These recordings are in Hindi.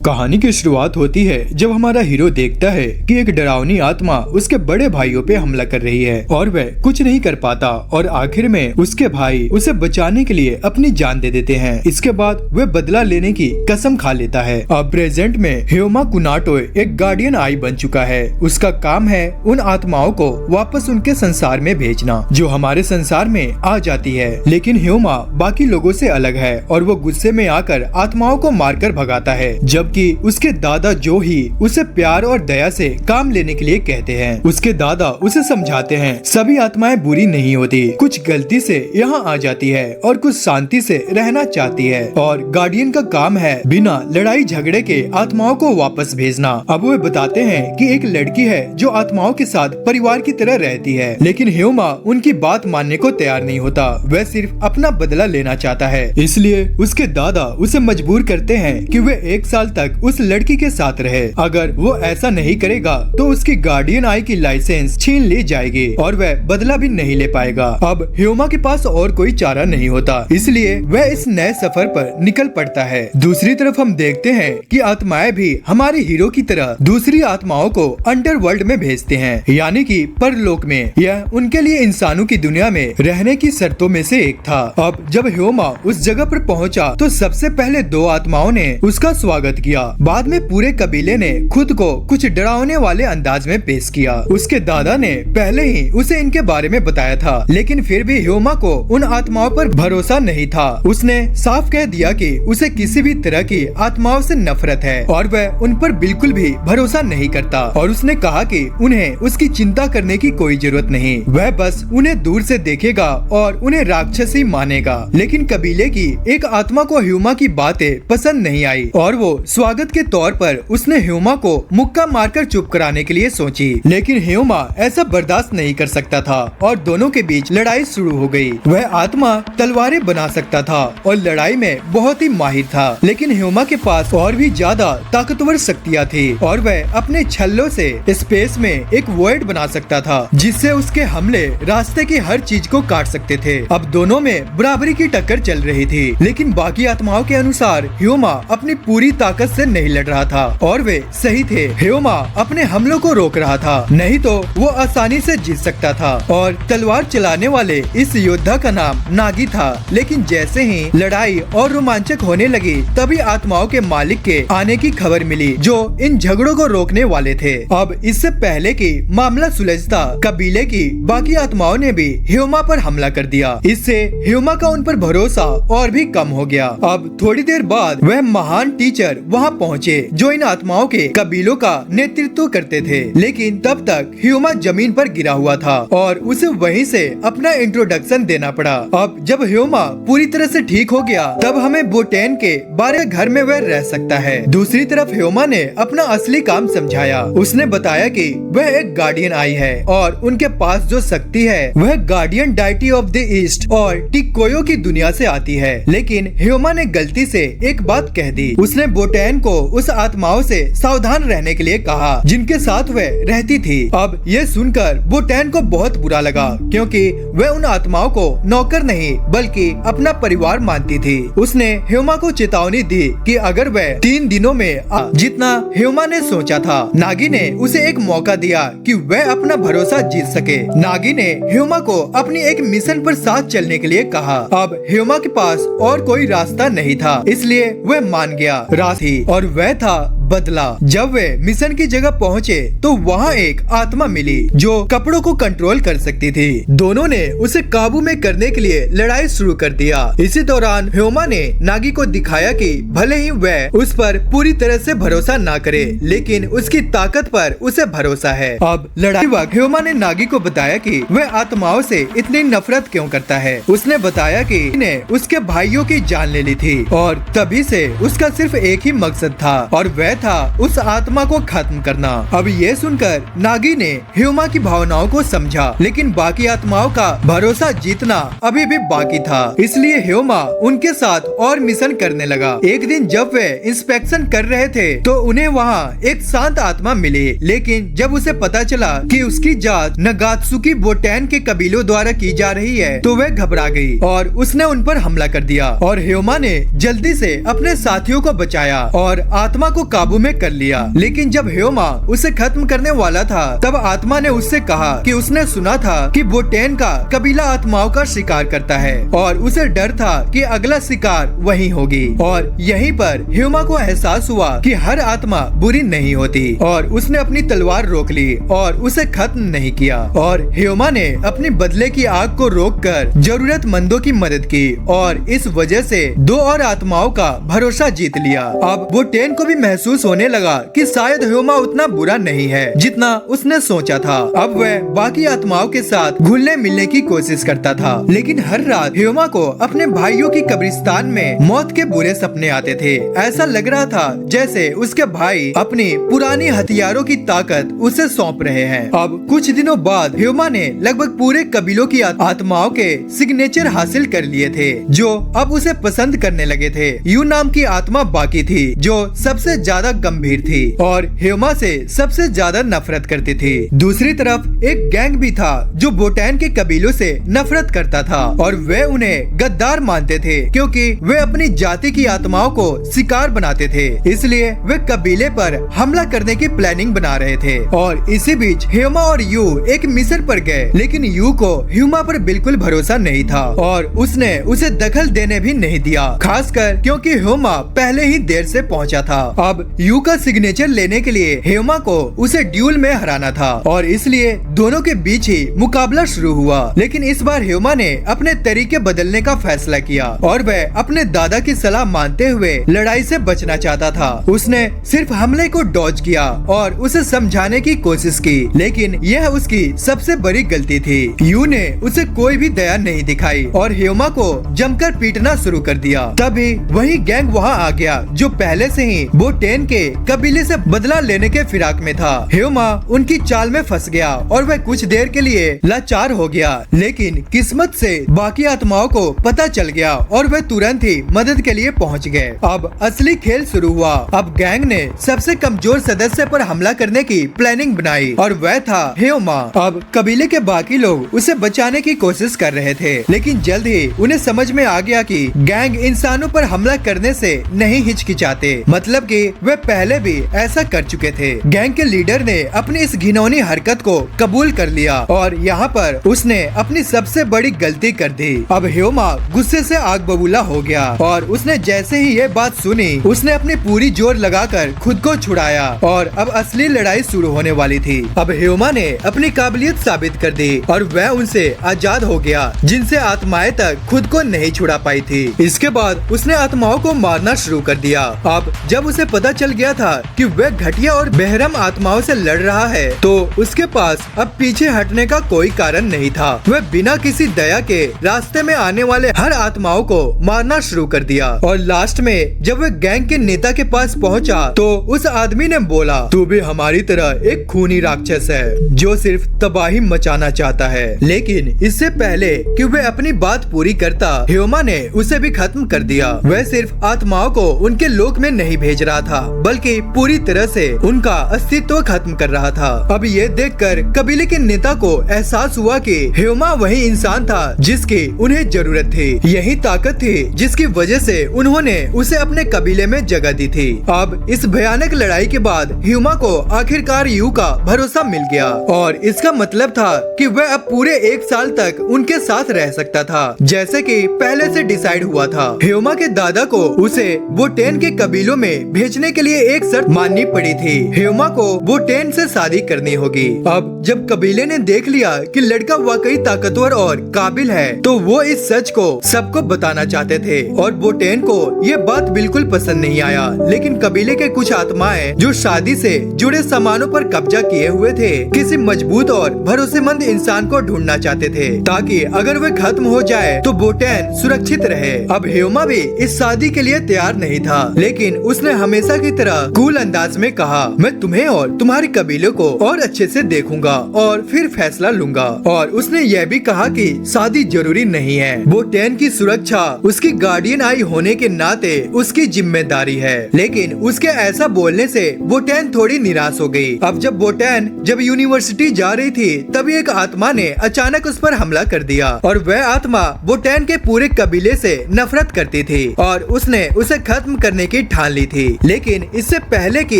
कहानी की शुरुआत होती है जब हमारा हीरो देखता है कि एक डरावनी आत्मा उसके बड़े भाइयों पे हमला कर रही है और वह कुछ नहीं कर पाता और आखिर में उसके भाई उसे बचाने के लिए अपनी जान दे देते हैं। इसके बाद वह बदला लेने की कसम खा लेता है। अब प्रेजेंट में ह्योमा कुनाटो एक गार्डियन आई बन चुका है। उसका काम है उन आत्माओं को वापस उनके संसार में भेजना जो हमारे संसार में आ जाती है। लेकिन ह्योमा बाकी लोगों से अलग है और वो गुस्से में आकर आत्माओं को मारकर भगाता है, जबकि उसके दादा जो ही उसे प्यार और दया से काम लेने के लिए कहते हैं। उसके दादा उसे समझाते हैं सभी आत्माएं बुरी नहीं होती, कुछ गलती से यहाँ आ जाती है और कुछ शांति से रहना चाहती है और गार्डियन का काम है बिना लड़ाई झगड़े के आत्माओं को वापस भेजना। अब वे बताते हैं कि एक लड़की है जो आत्माओं के साथ परिवार की तरह रहती है, लेकिन ह्योमा उनकी बात मानने को तैयार नहीं होता। वह सिर्फ अपना बदला लेना चाहता है, इसलिए उसके दादा उसे मजबूर करते हैं कि वे 1 साल तक उस लड़की के साथ रहे। अगर वो ऐसा नहीं करेगा तो उसकी गार्डियन आई की लाइसेंस छीन ली जाएगी और वह बदला भी नहीं ले पाएगा। अब ह्योमा के पास और कोई चारा नहीं होता, इसलिए वह इस नए सफर पर निकल पड़ता है। दूसरी तरफ हम देखते हैं कि आत्माएं भी हमारे हीरो की तरह दूसरी आत्माओं को अंडरवर्ल्ड में भेजते हैं, यानी कि परलोक में। यह उनके लिए इंसानों की दुनिया में रहने की शर्तों में से एक था। अब जब ह्योमा उस जगह पर पहुंचा तो सबसे पहले 2 आत्माओं ने उसका स्वागत किया। बाद में पूरे कबीले ने खुद को कुछ डरावने वाले अंदाज में पेश किया। उसके दादा ने पहले ही उसे इनके बारे में बताया था, लेकिन फिर भी ह्योमा को उन आत्माओं पर भरोसा नहीं था। उसने साफ कह दिया कि उसे किसी भी तरह की आत्माओं से नफरत है और वह उन पर बिल्कुल भी भरोसा नहीं करता। और उसने कहा कि उन्हें उसकी चिंता करने की कोई जरूरत नहीं, वह बस उन्हें दूर से देखेगा और उन्हें राक्षसी मानेगा। लेकिन कबीले की एक आत्मा को ह्योमा की बातें पसंद नहीं आई और वो स्वागत के तौर पर उसने ह्योमा को मुक्का मारकर चुप कराने के लिए सोची। लेकिन ह्योमा ऐसा बर्दाश्त नहीं कर सकता था और दोनों के बीच लड़ाई शुरू हो गई। वह आत्मा तलवारें बना सकता था और लड़ाई में बहुत ही माहिर था, लेकिन ह्योमा के पास और भी ज्यादा ताकतवर शक्तियाँ थी और वह अपने छल्लों से स्पेस में एक वॉइड बना सकता था जिससे उसके हमले रास्ते की हर चीज को काट सकते थे। अब दोनों में बराबरी की टक्कर चल रही थी, लेकिन बाकी आत्माओं के अनुसार ह्योमा अपनी पूरी ताकत से नहीं लड़ रहा था और वे सही थे। ह्योमा अपने हमलों को रोक रहा था, नहीं तो वो आसानी से जीत सकता था। और तलवार चलाने वाले इस योद्धा का नाम नागी था। लेकिन जैसे ही लड़ाई और रोमांचक होने लगी तभी आत्माओं के मालिक के आने की खबर मिली जो इन झगड़ों को रोकने वाले थे। अब इससे पहले कि मामला सुलझता, कबीले की बाकी आत्माओं ने भी ह्योमा पर हमला कर दिया। इससे ह्योमा का उन पर भरोसा और भी कम हो गया। अब थोड़ी देर बाद वह महान टीचर वहाँ पहुँचे जो इन आत्माओं के कबीलों का नेतृत्व करते थे। लेकिन तब तक ह्योमा जमीन पर गिरा हुआ था और उसे वहीं से अपना इंट्रोडक्शन देना पड़ा। अब जब ह्योमा पूरी तरह से ठीक हो गया तब हमें बोटेन के बारे घर में वह रह सकता है। दूसरी तरफ ह्योमा ने अपना असली काम समझाया। उसने बताया कि वह एक गार्डियन आई है और उनके पास जो शक्ति है वह guardian deity of the east और टिकोयो की दुनिया से आती है। लेकिन ह्योमा ने गलती से एक बात कह दी। उसने बोटेन को उस आत्माओं से सावधान रहने के लिए कहा जिनके साथ वह रहती थी। अब ये सुनकर बोटेन को बहुत बुरा लगा क्योंकि वह उन आत्माओं को नौकर नहीं बल्कि अपना परिवार मानती थी। उसने ह्योमा को चेतावनी दी कि अगर वह 3 दिनों में जितना ह्योमा ने सोचा था, नागी ने उसे एक मौका दिया कि वह अपना भरोसा जीत सके। नागी ने ह्योमा को अपनी एक मिशन पर साथ चलने के लिए कहा। अब ह्योमा के पास और कोई रास्ता नहीं था, इसलिए वह मान गया। रास्ता और वह था बदला। जब वे मिशन की जगह पहुँचे तो वहाँ एक आत्मा मिली जो कपड़ों को कंट्रोल कर सकती थी। दोनों ने उसे काबू में करने के लिए लड़ाई शुरू कर दिया। इसी दौरान ह्योमा ने नागी को दिखाया कि भले ही वह उस पर पूरी तरह से भरोसा ना करे, लेकिन उसकी ताकत पर उसे भरोसा है। अब लड़ाई वक्त ह्योमा ने नागी को बताया कि वह आत्माओं से इतनी नफरत क्यों करता है। उसने बताया कि ने उसके भाइयों की जान ले ली थी और तभी से उसका सिर्फ एक ही मकसद था और वह था उस आत्मा को खत्म करना। अब ये सुनकर नागी ने ह्यूमा की भावनाओं को समझा, लेकिन बाकी आत्माओं का भरोसा जीतना अभी भी बाकी था। इसलिए ह्यूमा उनके साथ और मिशन करने लगा। एक दिन जब वे इंस्पेक्शन कर रहे थे तो उन्हें वहाँ एक शांत आत्मा मिली, लेकिन जब उसे पता चला कि उसकी जांच नगात्सुकी बोटेन के कबीलों द्वारा की जा रही है तो वह घबरा गई और उसने उन पर हमला कर दिया। और ह्यूमा ने जल्दी से अपने साथियों को बचाया और आत्मा को काबू में कर लिया। लेकिन जब ह्यूमा उसे खत्म करने वाला था तब आत्मा ने उससे कहा कि उसने सुना था कि बोटेन का कबीला आत्माओं का शिकार करता है और उसे डर था कि अगला शिकार वही होगी। और यहीं पर ह्यूमा को एहसास हुआ कि हर आत्मा बुरी नहीं होती और उसने अपनी तलवार रोक ली और उसे खत्म नहीं किया। और ह्यूमा ने अपनी बदले की आग को रोककर जरूरतमंदों की मदद की और इस वजह से 2 और आत्माओं का भरोसा जीत लिया। अब बोटेन को भी महसूस होने लगा कि शायद ह्यूमा उतना बुरा नहीं है जितना उसने सोचा था। अब वह बाकी आत्माओं के साथ घुलने मिलने की कोशिश करता था, लेकिन हर रात ह्यूमा को अपने भाइयों की कब्रिस्तान में मौत के बुरे सपने आते थे। ऐसा लग रहा था जैसे उसके भाई अपनी पुरानी हथियारों की ताकत उसे सौंप रहे हैं। अब कुछ दिनों बाद ह्यूमा ने लगभग पूरे कबीलों की आत्माओं के सिग्नेचर हासिल कर लिए थे, जो अब उसे पसंद करने लगे थे। यू नाम की आत्मा बाकी थी, जो सबसे ज्यादा गंभीर थी और ह्यूमा से सबसे ज्यादा नफरत करती थी। दूसरी तरफ एक गैंग भी था जो बोटेन के कबीलों से नफरत करता था और वे उन्हें गद्दार मानते थे क्योंकि वे अपनी जाति की आत्माओं को शिकार बनाते थे। इसलिए वे कबीले पर हमला करने की प्लानिंग बना रहे थे। और इसी बीच ह्यूमा और यू एक मिशन पर गए, लेकिन यू को ह्यूमा पर बिल्कुल भरोसा नहीं था और उसने उसे दखल देने भी नहीं दिया, खासकर क्योंकि ह्यूमा पहले ही देर से पहुंचा था। अब यू का सिग्नेचर लेने के लिए ह्यूमा को उसे ड्यूल में हराना था और इसलिए दोनों के बीच ही मुकाबला शुरू हुआ। लेकिन इस बार ह्यूमा ने अपने तरीके बदलने का फैसला किया और वह अपने दादा की सलाह मानते हुए लड़ाई से बचना चाहता था। उसने सिर्फ हमले को डॉज किया और उसे समझाने की कोशिश की, लेकिन यह उसकी सबसे बड़ी गलती थी। यू ने उसे कोई भी दया नहीं दिखाई और ह्यूमा को जमकर पीटना शुरू कर दिया। तभी वही गैंग वहाँ आ गया जो पहले से ही बोटेन के कबीले से बदला लेने के फिराक में था। ह्यूमा उनकी चाल में फंस गया और वह कुछ देर के लिए लाचार हो गया, लेकिन किस्मत से बाकी आत्माओं को पता चल गया और वे तुरंत ही मदद के लिए पहुंच गए। अब असली खेल शुरू हुआ। अब गैंग ने सबसे कमजोर सदस्य पर हमला करने की प्लानिंग बनाई और वह था ह्यूमा। अब कबीले के बाकी लोग उसे बचाने की कोशिश कर रहे थे, लेकिन जल्द ही उन्हें समझ में आ गया कि गैंग इंसानों पर हमला करने से नहीं हिचकिचाते, मतलब कि वे पहले भी ऐसा कर चुके थे। गैंग के लीडर ने अपनी इस घिनौनी हरकत को कबूल कर लिया और यहाँ पर उसने अपनी सबसे बड़ी गलती कर दी। अब ह्यूमा गुस्से से आग बबूला हो गया और उसने जैसे ही ये बात सुनी उसने अपनी पूरी जोर लगाकर खुद को छुड़ाया और अब असली लड़ाई शुरू होने वाली थी। अब ह्यूमा ने अपनी काबिलियत साबित कर दी और वह उनसे आजाद हो गया जिनसे आत्माएं तक खुद को नहीं छुड़ा पाई थी। इसके बाद उसने आत्माओं को मारना शुरू कर दिया। अब जब उसे पता चल गया था कि वह घटिया और बेहरम आत्माओं से लड़ रहा है तो उसके पास अब पीछे हटने का कोई कारण नहीं था। वह बिना किसी दया के रास्ते में आने वाले हर आत्माओं को मारना शुरू कर दिया और लास्ट में जब वह गैंग के नेता के पास पहुंचा तो उस आदमी ने बोला, तू भी हमारी तरह एक खूनी राक्षस है जो सिर्फ तबाही मचाना चाहता है। लेकिन इससे पहले कि वह अपनी बात पूरी करता ह्यूमा ने उसे भी खत्म कर दिया। वह सिर्फ आत्माओं को उनके लोक में नहीं भेज रहा था बल्कि पूरी तरह से उनका अस्तित्व खत्म कर रहा था। अब ये देखकर कबीले के नेता को एहसास हुआ कि ह्यूमा वही इंसान था जिसकी उन्हें जरूरत थी। यही ताकत थी जिसकी वजह से उन्होंने उसे अपने कबीले में जगह दी थी। अब इस भयानक लड़ाई के बाद ह्यूमा को आखिरकार यू का भरोसा मिल गया और इसका मतलब था कि वह अब पूरे 1 साल तक उनके साथ रह सकता था जैसे कि पहले से डिसाइड हुआ था। ह्यूमा के दादा को उसे बोटेन के कबीलों में भेजने के लिए एक शर्त माननी पड़ी थी। ह्यूमा को बोटेन से शादी करनी होगी। अब जब कबीले ने देख लिया कि लड़का वाकई ताकतवर और काबिल है तो वो इस सच को सबको बताना चाहते थे और बोटेन को ये बात बिल्कुल पसंद नहीं आया। लेकिन कबीले के कुछ आत्माएं जो शादी से जुड़े सामानों पर कब्जा किए हुए थे किसी मजबूत और भरोसेमंद इंसान को ढूंढना चाहते थे ताकि अगर वह खत्म हो जाए तो बोटेन सुरक्षित रहे। अब ह्यूमा भी इस शादी के लिए तैयार नहीं था, लेकिन उसने हमेशा की की तरह कूल अंदाज में कहा, मैं तुम्हें और तुम्हारे कबीले को और अच्छे से देखूंगा और फिर फैसला लूंगा। और उसने यह भी कहा कि शादी जरूरी नहीं है, बोटेन की सुरक्षा उसकी गार्डियन आई होने के नाते उसकी जिम्मेदारी है। लेकिन उसके ऐसा बोलने से बोटेन थोड़ी निराश हो गई। अब जब यूनिवर्सिटी जा रही थी तभी एक आत्मा ने अचानक उस पर हमला कर दिया और वह आत्मा बोटेन के पूरे कबीले से नफरत करती थी और उसने उसे खत्म करने की ठान ली थी। लेकिन इससे पहले कि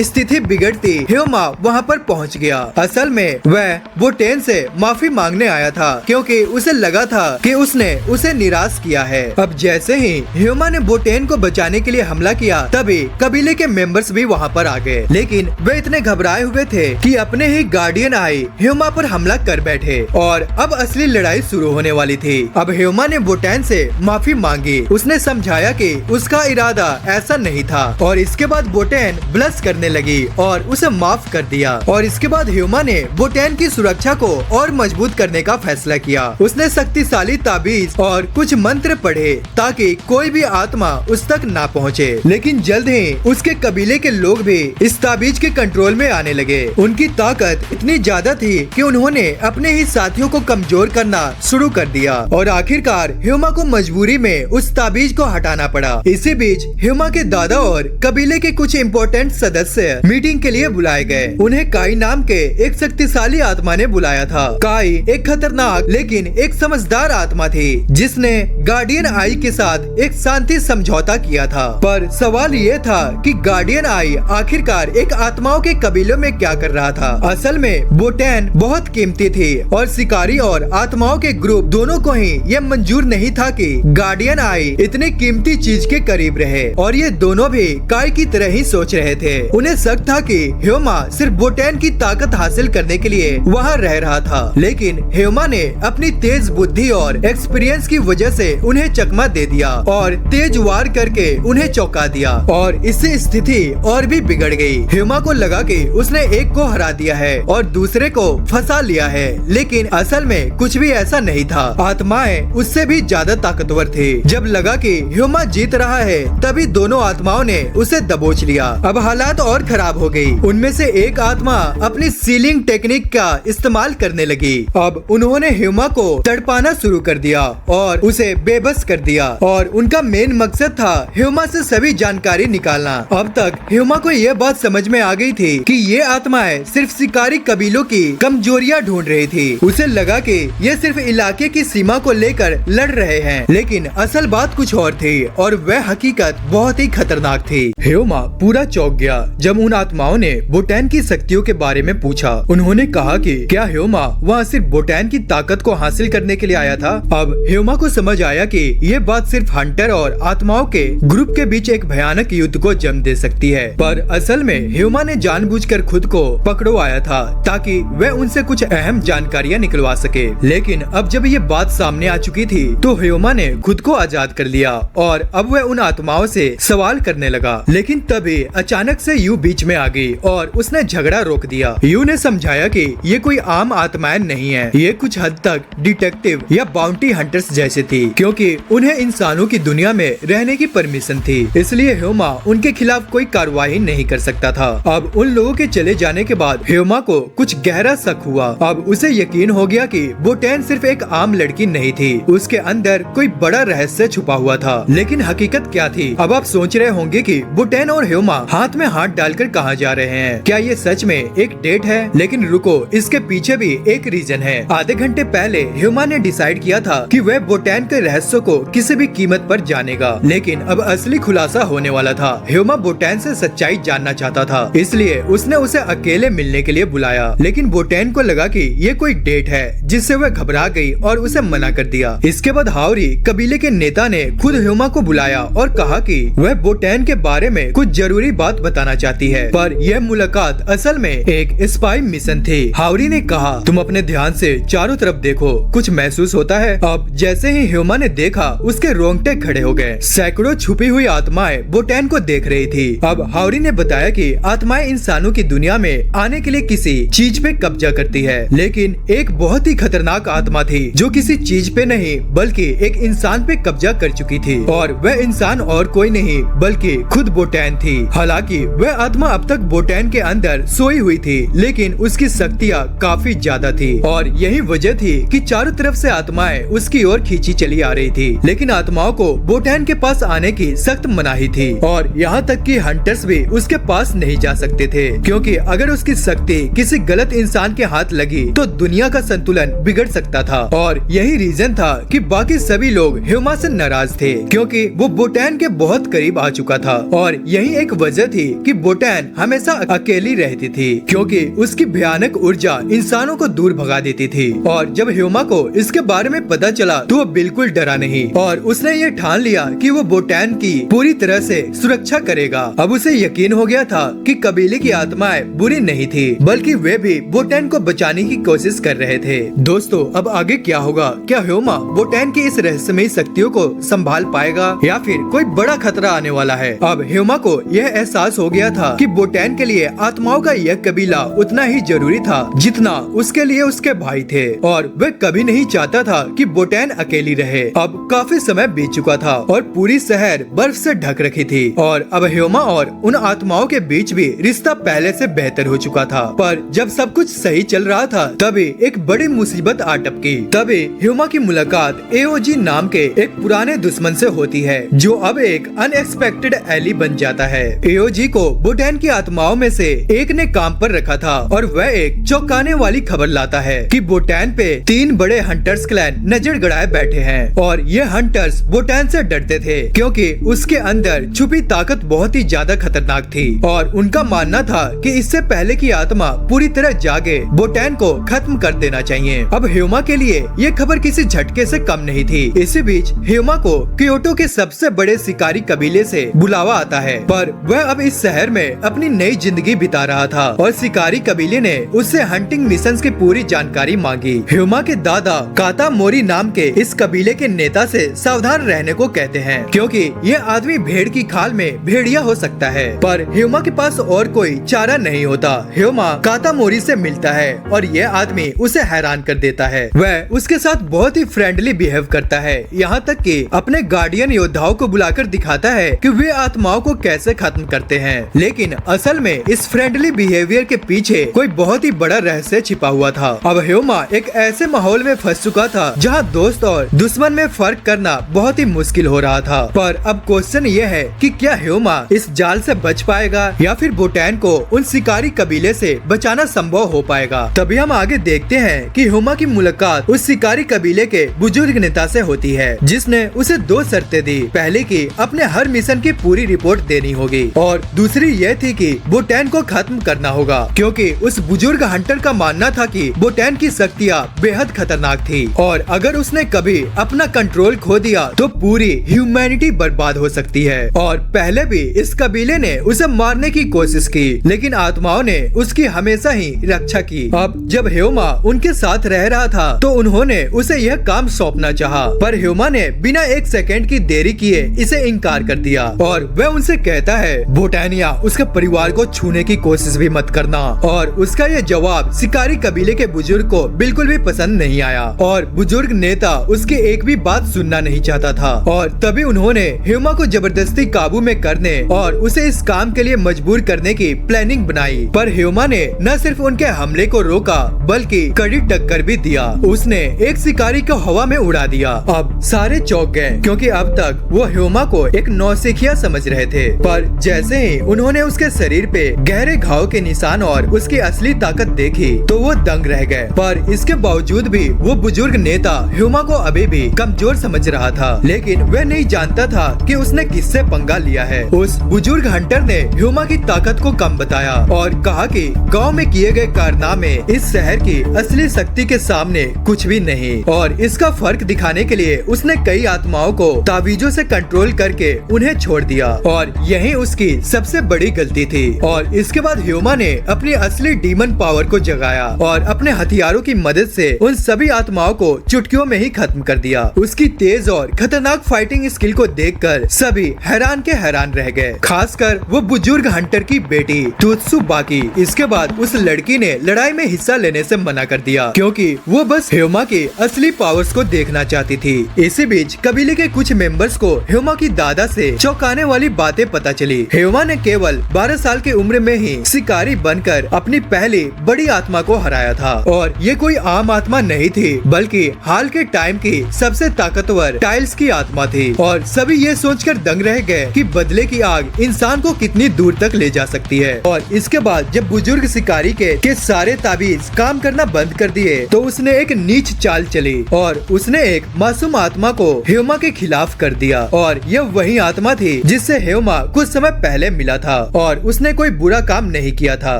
स्थिति बिगड़ती, ह्योमा वहाँ पर पहुँच गया। असल में वह बोटेन से माफी मांगने आया था क्योंकि उसे लगा था कि उसने उसे निराश किया है। अब जैसे ही ह्योमा ने बोटेन को बचाने के लिए हमला किया तभी कबीले के मेंबर्स भी वहाँ पर आ गए। लेकिन वे इतने घबराए हुए थे कि अपने ही गार्डियन आई ह्योमा पर हमला कर बैठे और अब असली लड़ाई शुरू होने वाली थी। अब ह्योमा ने बोटेन से माफी मांगी। उसने समझाया कि उसका इरादा ऐसा नहीं था और इसके बाद बोटेन ब्लश करने लगी और उसे माफ कर दिया। और इसके बाद ह्योमा ने बोटेन की सुरक्षा को और मजबूत करने का फैसला किया। उसने शक्तिशाली ताबीज और कुछ मंत्र पढ़े ताकि कोई भी आत्मा उस तक ना पहुँचे। लेकिन जल्द ही उसके कबीले के लोग भी इस ताबीज के कंट्रोल में आने लगे। उनकी ताकत इतनी ज्यादा थी कि उन्होंने अपने ही साथियों को कमजोर करना शुरू कर दिया और आखिरकार ह्योमा को मजबूरी में उस ताबीज को हटाना पड़ा। इसी बीच ह्योमा के दादा और कबीले के कुछ इम्पोर्टेंट सदस्य मीटिंग के लिए बुलाए गए। उन्हें काई नाम के एक शक्तिशाली आत्मा ने बुलाया था। काई एक खतरनाक लेकिन एक समझदार आत्मा थी जिसने गार्डियन आई के साथ एक शांति समझौता किया था। पर सवाल ये था कि गार्डियन आई आखिरकार एक आत्माओं के कबीलों में क्या कर रहा था। असल में बोटेन बहुत कीमती थी और शिकारी और आत्माओं के ग्रुप दोनों को ही यह मंजूर नहीं था कि गार्डियन आई इतने कीमती चीज के करीब रहे और ये दोनों भी काई की तरह ही सोच रहे थे। उन्हें शक था कि ह्योमा सिर्फ बोटेन की ताकत हासिल करने के लिए वहाँ रह रहा था। लेकिन ह्योमा ने अपनी तेज बुद्धि और एक्सपीरियंस की वजह से उन्हें चकमा दे दिया और तेज वार करके उन्हें चौंका दिया और इससे स्थिति और भी बिगड़ गई। ह्योमा को लगा कि उसने एक को हरा दिया है और दूसरे को फंसा लिया है, लेकिन असल में कुछ भी ऐसा नहीं था। आत्माएं उससे भी ज्यादा ताकतवर थी। जब लगा कि ह्योमा जीत रहा है तभी दोनों आत्माओं ने उसे दबोच लिया। अब हालात और खराब हो गई। उनमें से एक आत्मा अपनी सीलिंग टेक्निक का इस्तेमाल करने लगी। अब उन्होंने ह्योमा को तड़पाना शुरू कर दिया और उसे बेबस कर दिया और उनका मेन मकसद था ह्योमा से सभी जानकारी निकालना। अब तक ह्योमा को यह बात समझ में आ गई थी कि ये आत्माएं सिर्फ शिकारी कबीलों की कमजोरियां ढूंढ रही थी। उसे लगा कि ये सिर्फ इलाके की सीमा को लेकर लड़ रहे हैं, लेकिन असल बात कुछ और थी और वह हकीकत बहुत ही खतरनाक थी। ह्योमा पूरा चौंक गया जब उन आत्माओं ने बोटेन की शक्तियों के बारे में पूछा। उन्होंने कहा कि क्या ह्योमा वहाँ सिर्फ बोटेन की ताकत को हासिल करने के लिए आया था। अब ह्योमा को समझ आया कि ये बात सिर्फ हंटर और आत्माओं के ग्रुप के बीच एक भयानक युद्ध को जन्म दे सकती है। पर असल में ह्योमा ने जानबूझकर खुद को पकड़वाया था ताकि वह उनसे कुछ अहम जानकारियां निकलवा सके। लेकिन अब जब ये बात सामने आ चुकी थी तो ह्योमा ने खुद को आजाद कर लिया और अब वह उन आत्माओं से सवाल करने लगा। लेकिन तभी अचानक से यू बीच में आ गई और उसने झगड़ा रोक दिया। यू ने समझाया कि ये कोई आम आत्माएं नहीं है, ये कुछ हद तक डिटेक्टिव या बाउंटी हंटर्स जैसे थी, क्योंकि उन्हें इंसानों की दुनिया में रहने की परमिशन थी। इसलिए ह्योमा उनके खिलाफ कोई कार्रवाई नहीं कर सकता था। अब उन लोगों के चले जाने के बाद ह्योमा को कुछ गहरा शक हुआ। अब उसे यकीन हो गया कि बोटेन सिर्फ एक आम लड़की नहीं थी, उसके अंदर कोई बड़ा रहस्य छुपा हुआ था। लेकिन हकीकत क्या थी? अब आप सोच रहे होंगे कि बोटेन और ह्योमा हाथ में हाथ डालकर कहाँ जा रहे हैं। क्या ये सच में एक डेट है? लेकिन रुको, इसके पीछे भी एक रीजन है। आधे घंटे पहले ह्योमा ने डिसाइड किया था कि वह बोटेन के रहस्य को किसी भी कीमत पर जानेगा, लेकिन अब असली खुलासा होने वाला था। ह्योमा बोटेन से सच्चाई जानना चाहता था, इसलिए उसने उसे अकेले मिलने के लिए बुलाया। लेकिन बोटेन को लगा कि ये कोई डेट है, जिससे वह घबरा गई और उसे मना कर दिया। इसके बाद हावरी कबीले के नेता ने खुद ह्योमा को बुलाया और कहा कि वह बोटेन के बारे में कुछ जरूरी बात बताना चाहती है। पर यह मुलाकात असल में एक स्पाई मिशन थी। हावरी ने कहा, तुम अपने ध्यान से चारों तरफ देखो, कुछ महसूस होता है? अब जैसे ही ह्योमा ने देखा, उसके रोंगटे खड़े हो गए। सैकड़ों छुपी हुई आत्माएं बोटेन को देख रही थी। अब हावरी ने बताया कि आत्माएं इंसानों की दुनिया में आने के लिए किसी चीज पे कब्जा करती है, लेकिन एक बहुत ही खतरनाक आत्मा थी जो किसी चीज पे नहीं बल्कि एक इंसान पे कब्जा कर चुकी थी, और वह इंसान और कोई नहीं बल्कि खुद बोटेन थी। हालांकि वह आत्मा अब तक बोटैन के अंदर सोई हुई थी, लेकिन उसकी शक्तियाँ काफी ज्यादा थी और यही वजह थी कि चारों तरफ से आत्माएं उसकी ओर खींची चली आ रही थी। लेकिन आत्माओं को बोटैन के पास आने की सख्त मनाही थी और यहाँ तक कि हंटर्स भी उसके पास नहीं जा सकते थे, क्योंकि अगर उसकी शक्ति किसी गलत इंसान के हाथ लगी तो दुनिया का संतुलन बिगड़ सकता था। और यही रीजन था कि बाकी सभी लोग ह्यूमा से नाराज थे, क्योंकि वो बोटैन के बहुत करीब आ चुका था। और यही एक वजह थी कि बोटैन हमेशा अकेली रहती थी, क्योंकि उसकी भयानक ऊर्जा इंसानों को दूर भगा देती थी। और जब ह्यूमा को इसके बारे में पता चला तो वो बिल्कुल डरा नहीं और उसने ये ठान लिया कि वो बोटैन की पूरी तरह से सुरक्षा करेगा। अब उसे यकीन हो गया था कि कबीले की आत्माएं बुरी नहीं थी, बल्कि वे भी बोटैन को बचाने की कोशिश कर रहे थे। दोस्तों, अब आगे क्या होगा? क्या ह्यूमा बोटैन की इस रहस्यमयी शक्तियों को संभाल पाएगा या फिर कोई बड़ा खतरा आने वाला है? अब ह्यूमा को यह एहसास हो गया था कि बोटैन के लिए आत्माओं का यह कबीला उतना ही जरूरी था जितना उसके लिए उसके भाई थे, और वह कभी नहीं चाहता था कि बोटैन अकेली रहे। अब काफी समय बीत चुका था और पूरी शहर बर्फ से ढक रखी थी और अब ह्यूमा और उन आत्माओं के बीच भी रिश्ता पहले से बेहतर हो चुका था। पर जब सब कुछ सही चल रहा था तभी एक बड़ी मुसीबत आ टपकी। तभी ह्यूमा की मुलाकात एओजी नाम के एक पुराने दुश्मन से होती है, जो अब एक अनएक्सपेक्टेड एली बन जाता है। एओजी को बोटैन की आत्माओं में से एक ने काम पर रखा था और वह एक चौंकाने वाली खबर लाता है कि बोटैन पे 3 बड़े हंटर्स क्लैन नजर गड़ाए बैठे हैं। और ये हंटर्स बोटैन से डरते थे, क्योंकि उसके अंदर छुपी ताकत बहुत ही ज्यादा खतरनाक थी और उनका मानना था कि इससे पहले की आत्मा पूरी तरह जागे बोटैन को खत्म कर देना चाहिए। अब ह्यूमा के लिए ये खबर किसी झटके से कम नहीं थी। इसी बीच ह्यूमा को क्योटो के सबसे बड़े शिकारी कबीले से बुलावा आता है, पर वह अब इस शहर में अपनी नई जिंदगी बिता रहा था और शिकारी कबीले ने उससे हंटिंग मिशन की पूरी जानकारी मांगी। ह्यूमा के दादा काता मोरी नाम के इस कबीले के नेता से सावधान रहने को कहते हैं, क्योंकि ये आदमी भेड़ की खाल में भेड़िया हो सकता है। पर ह्यूमा के पास और कोई चारा नहीं होता। ह्यूमा काता मोरी से मिलता है और ये आदमी उसे हैरान कर देता है। वह उसके साथ बहुत ही फ्रेंडली बिहेव करता है, यहाँ तक कि अपने गार्डियन योद्धाओं को बुलाकर दिखाता है कि वे आत्माओं को कैसे खत्म करते हैं। लेकिन असल में इस फ्रेंडली बिहेवियर के पीछे कोई बहुत ही बड़ा रहस्य छिपा हुआ था। अब ह्यूमा एक ऐसे माहौल में फंस चुका था जहाँ दोस्त और दुश्मन में फर्क करना बहुत ही मुश्किल हो रहा था। पर अब क्वेश्चन ये है कि क्या ह्यूमा इस जाल से बच पाएगा या फिर बोटैन को उन शिकारी कबीले से बचाना संभव हो पाएगा? तभी हम आगे देखते हैं कि ह्यूमा की मुलाकात उस शिकारी कबीले के बुजुर्ग नेता से होती है, जिसने उसे 2 शर्तें दी। पहले की अपने हर मिशन की पूरी रिपोर्ट देनी होगी और दूसरी यह थी कि बोटैन को खत्म करना होगा, क्योंकि उस बुजुर्ग हंटर का मानना था कि बोटैन की शक्तियाँ बेहद खतरनाक थी और अगर उसने कभी अपना कंट्रोल खो दिया तो पूरी ह्यूमैनिटी बर्बाद हो सकती है। और पहले भी इस कबीले ने उसे मारने की कोशिश की, लेकिन आत्माओं ने उसकी हमेशा ही रक्षा की। अब जब ह्यूमा उनके साथ रह रहा था तो उन्होंने उसे यह काम सौंपना चाहा, पर ह्यूमा ने बिना 1 सेकंड की देरी किए इसे इनकार कर दिया और वह उनसे कहता है, बोटैनिया उसके परिवार को छूने की कोशिश भी मत करना। और उसका यह जवाब शिकारी कबीले के बुजुर्ग को बिल्कुल भी पसंद नहीं आया और बुजुर्ग नेता उसकी एक भी बात सुनना नहीं चाहता था। और तभी उन्होंने ह्यूमा को जबरदस्ती काबू में करने और उसे इस काम के लिए मजबूर करने की प्लानिंग बनाई। पर ह्यूमा ने न सिर्फ उनके हमले को रोका बल्कि कड़ी टक्कर भी दिया। उसने एक शिकारी को हवा में उड़ा दिया। अब सारे चौंक गए, क्योंकि अब तक वो ह्यूमा को एक नौसिखिया समझ रहे थे। पर जैसे ही उन्होंने उसके शरीर पे गहरे घाव के निशान और उसकी असली ताकत देखी तो वो दंग रह गए। पर इसके बावजूद भी वो बुजुर्ग नेता ह्यूमा को अभी भी कमजोर समझ रहा था, लेकिन वह नहीं जानता था कि उसने किससे पंगा लिया है। उस बुजुर्ग हंटर ने ह्यूमा की ताकत को कम बताया और कहा कि गांव में किए गए कारनामे इस शहर की असली शक्ति के सामने कुछ भी नहीं, और इसका फर्क दिखाने के लिए उसने कई आत्माओं को तावीजों से कंट्रोल करके उन्हें छोड़ दिया और यही उसकी सबसे बड़ी गलती थी। और इसके बाद ह्यूमा ने अपनी असली डीमन पावर को जगाया और अपने हथियारों की मदद से उन सभी आत्माओं को चुटकियों में ही खत्म कर दिया। उसकी तेज और खतरनाक फाइटिंग स्किल को देखकर सभी हैरान के हैरान रह गए, खासकर वो बुजुर्ग हंटर की बेटी तुत्सुबाकी। इसके बाद उस लड़की ने लड़ाई में हिस्सा लेने से मना कर दिया, क्योंकि वो बस ह्यूमा की असली पावर्स को देखना चाहती थी। इसी बीच कबीले के कुछ मेंबर्स को ह्यूमा की दादा से चौंकाने वाली बातें पता चली। हेमा ने केवल 12 साल की उम्र में ही शिकारी बनकर अपनी पहली बड़ी आत्मा को हराया था और ये कोई आम आत्मा नहीं थी, बल्कि हाल के टाइम की सबसे ताकतवर टाइल्स की आत्मा थी। और सभी ये सोचकर दंग रह गए कि बदले की आग इंसान को कितनी दूर तक ले जा सकती है। और इसके बाद जब बुजुर्ग शिकारी के सारे ताबीज काम करना बंद कर दिए तो उसने एक नीच चाल चली और उसने एक मासूम आत्मा को हेमा के खिलाफ कर दिया। और यह वही आत्मा थी जिससे हेमा कुछ समय पहले मिला था और उसने कोई बुरा काम नहीं किया था।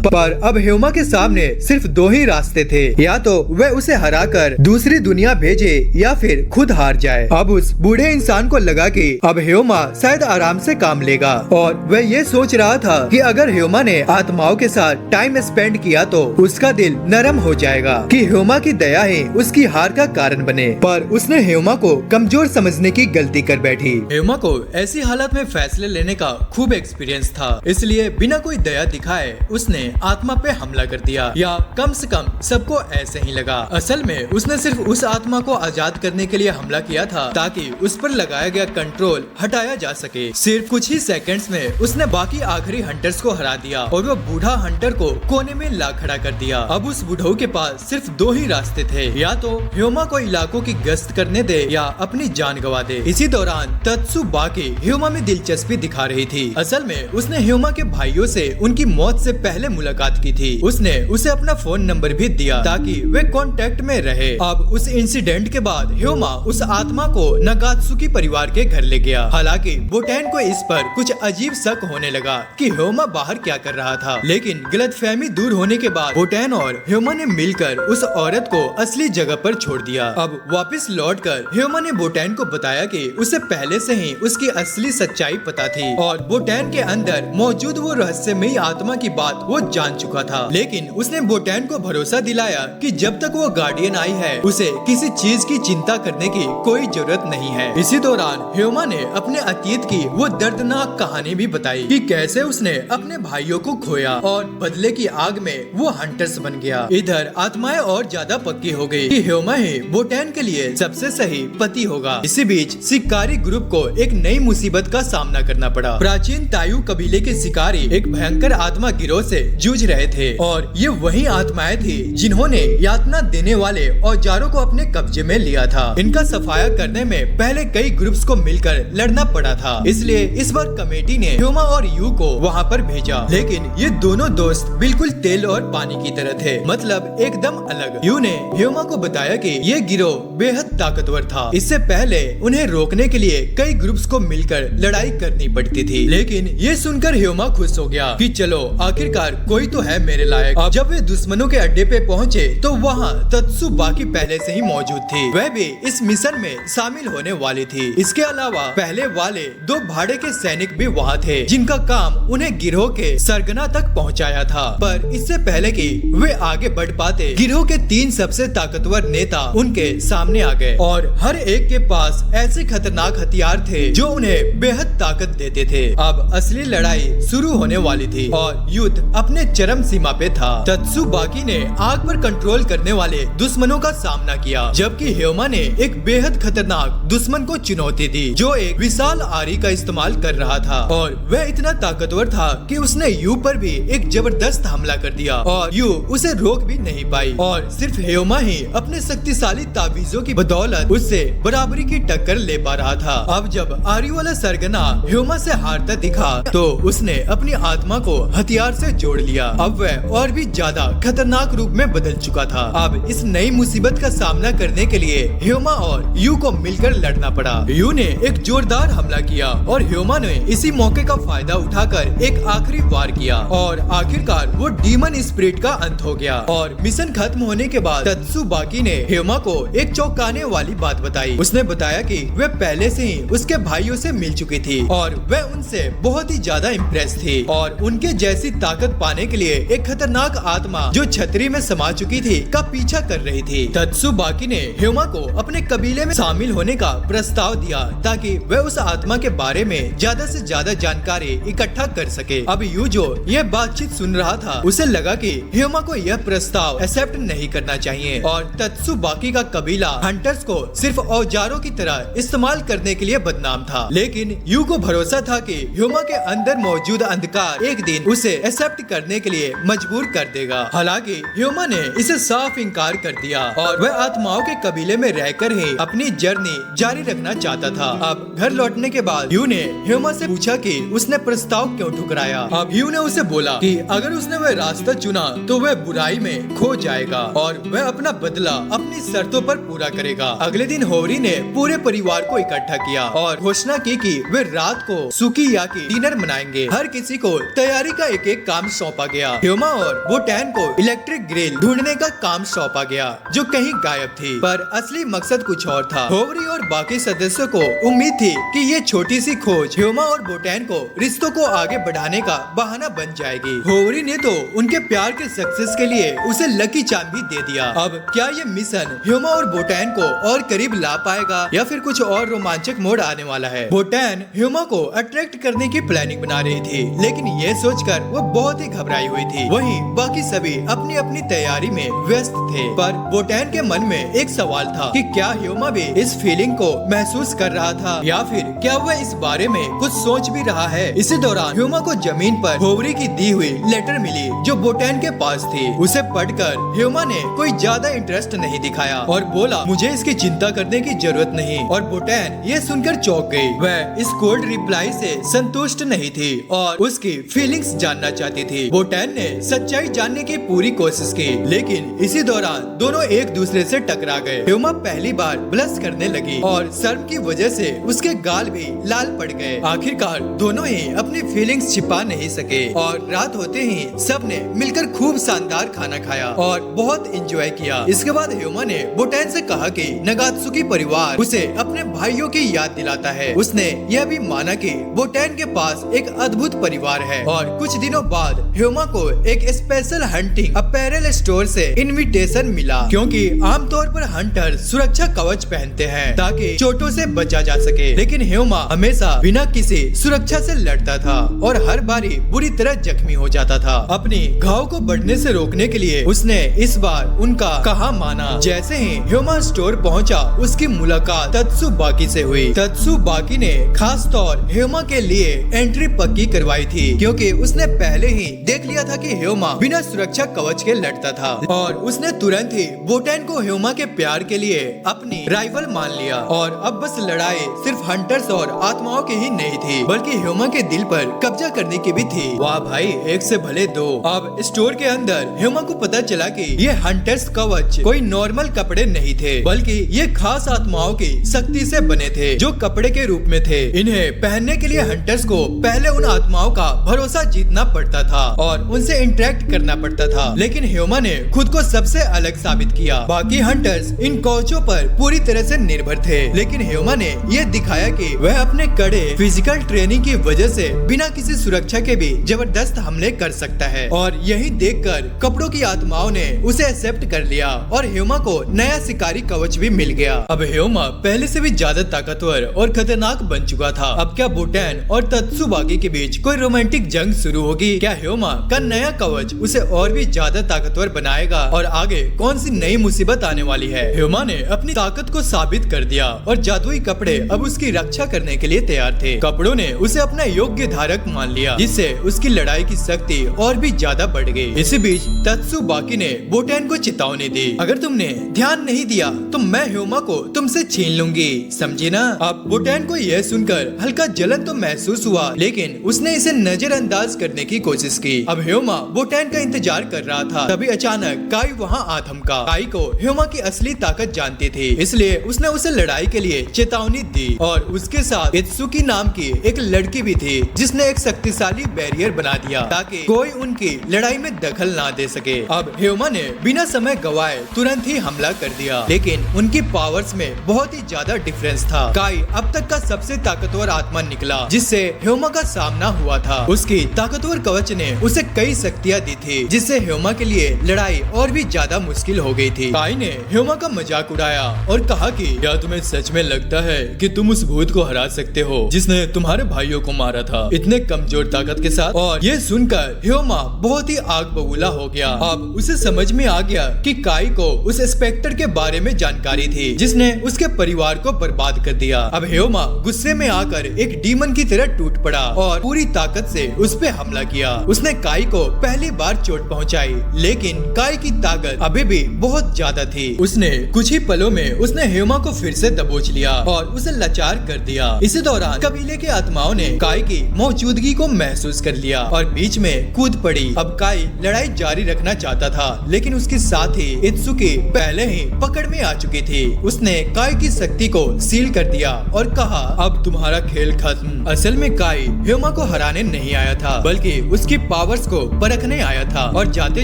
पर अब हेमा के सामने सिर्फ दो ही रास्ते थे, या तो वह उसे हराकर दूसरी दुनिया भेजे या फिर खुद हार जाए। अब उस बूढ़े इंसान को लगा कि अब हेमा शायद आराम से काम लेगा और वह ये सोच रहा था कि अगर हेमा ने आत्माओं के साथ टाइम स्पेंड किया तो उसका दिल नरम हो जाएगा कि हेमा की दया ही उसकी हार का कारण बने। पर उसने हेमा को कमजोर समझने की गलती कर बैठी। हेमा को ऐसी हालत में फैसले लेने का खूब एक्सपीरियंस था, इसलिए बिना कोई दया दिखाए उसने आत्मा पे हमला कर दिया, या कम से कम सबको ऐसे ही लगा। असल में उसने सिर्फ उस आत्मा को आजाद करने के लिए हमला किया था ताकि उस पर लगाया गया कंट्रोल हटाया जा सके। सिर्फ कुछ ही सेकंड्स में उसने बाकी आखिरी हंटर्स को हरा दिया और वो बूढ़ा हंटर को कोने में ला खड़ा कर दिया। अब उस बुढ़ऊ के पास सिर्फ दो ही रास्ते थे, या तो हेमा को इलाकों की गश्त करने दे या अपनी जान गवा दे। इसी दौरान तत्सुबाकी हेमा में दिलचस्पी दिखा रही थी। असल में उसने हेमा के भाइयों से उनकी मौत से पहले मुलाकात की थी। उसने उसे अपना फोन नंबर भी दिया ताकि वे कांटेक्ट में रहे। अब उस इंसिडेंट के बाद हेमा उस आत्मा को नागात्सुकी परिवार के घर ले गया। हालांकि बोटेन को इस पर कुछ अजीब शक होने लगा कि हेमा बाहर क्या कर रहा था, लेकिन गलतफहमी दूर होने के बाद बोटेन और हेमा ने मिलकर उस औरत को असली जगह पर छोड़ दिया। अब वापस लौटकर हेमा ने बोटेन को बताया कि उसे पहले से ही उसकी असली सच्चाई पता थी और बोटेन के अंदर मौजूद वो रहस्यमयी आत्मा की बात वो जान चुका था। लेकिन उसने बोटेन को भरोसा दिलाया कि जब तक वो गार्डियन आई है उसे किसी चीज की चिंता करने की कोई जरूरत नहीं है। इसी दौरान हेमा ने अपने अतीत की वो दर्दनाक कहानी भी बताई कि कैसे उसने अपने भाइयों को खोया और बदले की आग में वो हंटर्स बन गया। इधर आत्माएं और ज्यादा पक्की हो गई कि हेमा ही बोटेन के लिए सबसे सही पति होगा। इसी बीच शिकारी ग्रुप को एक नई मुसीबत का सामना करना पड़ा। प्राचीन तायू कबीले के शिकारी एक भयंकर आत्मा गिरोह से जूझ रहे थे और ये वही आत्माएं थी जिन्होंने यातना देने वाले औजारों को अपने कब्जे में लिया था। इनका सफाया करने में पहले कई ग्रुप्स को मिलकर लड़ना पड़ा था, इसलिए इस बार कमेटी ने हेमा और यू को वहाँ पर भेजा। लेकिन ये दोनों दोस्त बिल्कुल तेल और पानी की तरह थे, मतलब एकदम अलग। यू ने हेमा को बताया कि ये गिरोह बेहद ताकतवर था। इससे पहले उन्हें रोकने के लिए कई ग्रुप्स को मिलकर लड़ाई करनी पड़ती थी। लेकिन ये सुनकर हेमा खुश हो गया कि चलो आखिरकार कोई तो है मेरे लायक। अब जब वे दुश्मनों के अड्डे पे पहुँचे तो वहाँ तत्सुबाकी पहले से ही मौजूद थी। वह भी इस मिशन में शामिल होने वाली थी। इसके अलावा पहले वाले दो भाड़े के सैनिक भी वहाँ थे जिनका काम उन्हें गिरोह के सरगना तक पहुँचाया था। पर इससे पहले कि वे आगे बढ़ पाते, गिरोह के 3 सबसे ताकतवर नेता उनके सामने आ गए और हर एक के पास ऐसे खतरनाक हथियार थे जो उन्हें बेहद ताकत देते थे। अब असली लड़ाई शुरू होने वाली थी और युद्ध अपने चरम सीमा पे था। तत्सुबाकी ने आग पर कंट्रोल करने वाले दुश्मनों का सामना किया, जबकि हेमा ने एक बेहद खतरनाक दुश्मन को चुनौती दी जो एक विशाल आरी का इस्तेमाल कर रहा था और वह इतना ताकतवर था कि उसने यू पर भी एक जबरदस्त हमला कर दिया और यू उसे रोक भी नहीं पाई। और सिर्फ हेमा ही अपने शक्तिशाली ताबीजों की बदौलत उससे बराबरी की टक्कर ले पा रहा था। अब जब आरी वाला सरगना हेमा से हारता दिखा तो उसने अपनी आत्मा को हथियार से जोड़ लिया। अब वह और भी ज्यादा खतरनाक रूप में बदल चुका था। अब इस नई मुसीबत का सामना करने के लिए हेमा और यू को मिलकर लड़ना पड़ा। यू ने एक जोरदार हमला किया और हेमा ने इसी मौके का फायदा उठाकर एक आखिरी वार किया और आखिरकार वो डीमन स्पिरिट का अंत हो गया। और मिशन खत्म होने के बाद तत्सुबाकी ने हेमा को एक चौंकाने वाली बात बताई। उसने बताया कि वह पहले से ही उसके भाइयों से मिल चुकी थी और वह उनसे बहुत ही ज्यादा इम्प्रेस थी और उनके जैसी ताकत पाने के लिए एक खतरनाक आत्मा जो छतरी में समा चुकी थी का पीछा कर रही थी। तत्सुबाकी ने हेमा को अपने कबीले में शामिल होने का प्रस्ताव दिया ताकि वह उस आत्मा के बारे में ज्यादा से ज्यादा जानकारी इकट्ठा कर सके। अब यू जो यह बातचीत सुन रहा था उसे लगा कि हेमा को यह प्रस्ताव एक्सेप्ट नहीं करना चाहिए और तत्सुबाकी का कबीला हंटर्स को सिर्फ औजारों की तरह इस्तेमाल करने के लिए बदनाम था। लेकिन यू को भरोसा था कि ह्यूमा के अंदर मौजूद अंधकार एक दिन उसे एक्सेप्ट करने के लिए मजबूर कर देगा। हालांकि ह्यूमा ने इसे साफ इनकार कर दिया और वह आत्माओं के कबीले में रहकर ही अपनी जर्नी जारी रखना चाहता था। अब घर लौटने के बाद ह्यू ने ह्यूमा से पूछा कि उसने प्रस्ताव क्यों ठुकराया। अब ह्यू ने उसे बोला कि अगर उसने वह रास्ता चुना तो वह बुराई में खो जाएगा और वह अपना बदला अपनी शर्तों पर पूरा करेगा। अगले दिन होवरी ने पूरे परिवार को इकट्ठा किया और घोषणा की कि वे रात को सुकियाकी डिनर मनाएंगे। हर किसी को तैयारी का एक एक काम सौंपा गया। ह्यूमा और बोटैन को इलेक्ट्रिक ग्रिल ढूंढने का काम सौंपा गया जो कहीं गायब थी, पर असली मकसद कुछ और था। होवरी और बाकी सदस्यों को उम्मीद थी कि ये छोटी सी खोज ह्यूमा और बोटैन को रिश्तों को आगे बढ़ाने का बहाना बन जाएगी। होवरी ने तो उनके प्यार के सक्सेस के लिए उसे लकी चार्म भी दे दिया। अब क्या ये मिशन ह्यूमा और बोटैन को और करीब ला पाएगा या फिर कुछ और रोमांचक मोड़ आने वाला है। बोटैन ह्यूमा को अट्रैक्ट करने की प्लानिंग बना रही थी, लेकिन ये सोचकर वो बहुत ही घबराई हुई थी। वहीं बाकी सभी अपनी अपनी तैयारी में व्यस्त थे, पर बोटैन के मन में एक सवाल था कि क्या ह्यूमा भी इस फीलिंग को महसूस कर रहा था या फिर क्या वह इस बारे में कुछ सोच भी रहा है। इसी दौरान ह्यूमा को जमीन पर होवरी की दी हुई लेटर मिली जो बोटैन के पास थी। उसे पढ़कर ह्यूमा ने कोई ज्यादा इंटरेस्ट नहीं दिखाया और बोला मुझे इसकी चिंता करने की जरूरत नहीं। और बोटैन ये सुनकर चौंक गई। वह इस कोल्ड रिप्लाई से संतुष्ट नहीं थी और उसकी फीलिंग्स जानना चाहती थी। बोटैन ने सच्चाई जानने की पूरी कोशिश की, लेकिन इसी दौरान दोनों एक दूसरे से टकरा गए। ह्यूमा पहली बार ब्लश करने लगी और शर्म की वजह से उसके गाल भी लाल पड़ गए। आखिरकार दोनों ही अपनी फीलिंग्स छिपा नहीं सके और रात होते ही सबने मिलकर खूब शानदार खाना खाया और बहुत एंजॉय किया। इसके बाद ह्यूमा ने बोटैन से कहा कि नगात्सुकी परिवार उसे अपने भाइयों की याद दिलाता है। उसने यह भी माना कि बोटैन के पास एक अद्भुत परिवार है। और कुछ दिनों बाद ह्यूमा को एक स्पेशल हंटिंग अपैरल स्टोर से इनविटेशन मिला, क्योंकि आमतौर पर हंटर सुरक्षा कवच पहनते हैं ताकि चोटों से बचा जा सके, लेकिन ह्यूमा हमेशा बिना किसी सुरक्षा से लड़ता था और हर बारी बुरी तरह जख्मी हो जाता था। अपनी घाव को बढ़ने से रोकने के लिए उसने इस बार उनका कहा माना। जैसे ही ह्यूमा स्टोर पहुंचा, उसकी मुलाकात तत्सुबाकी से हुई। तत्सुबाकी ने खास तौर ह्यूमा के लिए एंट्री पक्की करवाई थी, क्योंकि उसने पहले ही देख लिया था कि ह्यूमा बिना सुरक्षा कवच के लड़ता था और उसने तुरंत ही बोटैन को ह्यूमा के प्यार के लिए अपनी राइवल मान लिया। और अब बस लड़ाई सिर्फ हंटर्स और आत्माओं की ही नहीं थी, बल्कि ह्यूमा के दिल पर कब्जा करने की भी थी। वाह भाई, एक से भले दो। अब स्टोर के अंदर ह्यूमा को पता चला कि ये हंटर्स कवच कोई नॉर्मल कपड़े नहीं थे, बल्कि ये खास आत्माओं की शक्ति से बने थे जो कपड़े के रूप में थे। इन्हें पहनने के लिए हंटर्स को पहले उन आत्माओं का भरोसा जीतना पड़ता था और उनसे इंटरेक्ट करना पड़ता था, लेकिन ह्यूमा ने खुद को सबसे अलग साबित किया। बाकी हंटर्स इन कवचों पर पूरी तरह से निर्भर थे, लेकिन ह्यूमा ने यह दिखाया कि वह अपने कड़े फिजिकल ट्रेनिंग की वजह से बिना किसी सुरक्षा के भी जबरदस्त हमले कर सकता है। और यही देखकर कपड़ों की आत्माओं ने उसे एक्सेप्ट कर लिया और ह्यूमा को नया शिकारी कवच भी मिल गया। अब ह्यूमा पहले से भी ज्यादा ताकतवर और खतरनाक बन चुका था। अब क्या बोटैन और तत्सुबाकी के बीच कोई रोमांटिक जंग शुरू होगी? क्या ह्यूमा का नया कवच उसे और भी ज्यादा ताकतवर बनाएगा? और आगे कौन सी नई मुसीबत आने वाली है? ह्यूमा ने अपनी ताकत को साबित कर दिया और जादुई कपड़े अब उसकी रक्षा करने के लिए तैयार थे। कपड़ों ने उसे अपना योग्य धारक मान लिया, जिससे उसकी लड़ाई की शक्ति और भी ज्यादा बढ़ गई। इसी बीच तत्सुबाकी ने बोटैन को चेतावनी दी, अगर तुमने ध्यान नहीं दिया तो मैं ह्यूमा को तुमसे छीन लूंगी, समझी ना? अब बोटैन को यह सुनकर हल्का जलन तो महसूस हुआ, लेकिन उसने इसे नजरअंदाज करने की कोशिश की। अब ह्यूमा बोटैन का इंतजार कर रहा था, तभी अचानक काई वहाँ आ थमका। काई को ह्यूमा की असली ताकत जानती थी, इसलिए उसने उसे लड़ाई के लिए चेतावनी दी। और उसके साथ इत्सुकी नाम की एक लड़की भी थी, जिसने एक शक्तिशाली बैरियर बना दिया ताकि कोई उनकी लड़ाई में दखल ना दे सके। अब ह्यूमा ने बिना समय गवाए तुरंत ही हमला कर दिया, लेकिन उनकी पावर्स में बहुत ही ज्यादा डिफरेंस था। काई अब तक का सबसे ताकतवर आत्मा निकला, जिससे ह्यूमा का सामना हुआ था। उसकी ताकतवर कवच ने उसे कई शक्तियाँ दी थी, जिससे ह्यूमा के लिए लड़ाई और भी ज्यादा मुश्किल हो गई थी। काई ने ह्यूमा का मजाक उड़ाया और कहा कि क्या तुम्हें सच में लगता है कि तुम उस भूत को हरा सकते हो जिसने तुम्हारे भाइयों को मारा था इतने कमजोर ताकत के साथ? और ये सुनकर ह्यूमा बहुत ही आग बबूला हो गया। अब उसे समझ में आ गया कि काई को उस स्पेक्टर के बारे में जानकारी थी, जिसने उसके परिवार को बर्बाद कर दिया। अब ह्यूमा गुस्से में आकर एक डीमन की तरह टूट पड़ा और पूरी ताकत से उस पे हमला किया। उसने काई को पहली बार चोट पहुंचाई, लेकिन काई की ताकत अभी भी बहुत ज्यादा थी। उसने कुछ ही पलों में उसने ह्योमा को फिर से दबोच लिया और उसे लाचार कर दिया। इसी दौरान कबीले के आत्माओं ने काई की मौजूदगी को महसूस कर लिया और बीच में कूद पड़ी। अब काई लड़ाई जारी रखना चाहता था, लेकिन उसके साथ ही इत्सुकी पहले ही पकड़ में आ चुकी थी। उसने काई की शक्ति को सील कर दिया और कहा, अब तुम्हारा खेल खत्म। असल में काई ह्योमा को हराने नहीं आया था, बल्कि उसकी पावर्स को परखने आया था। और जाते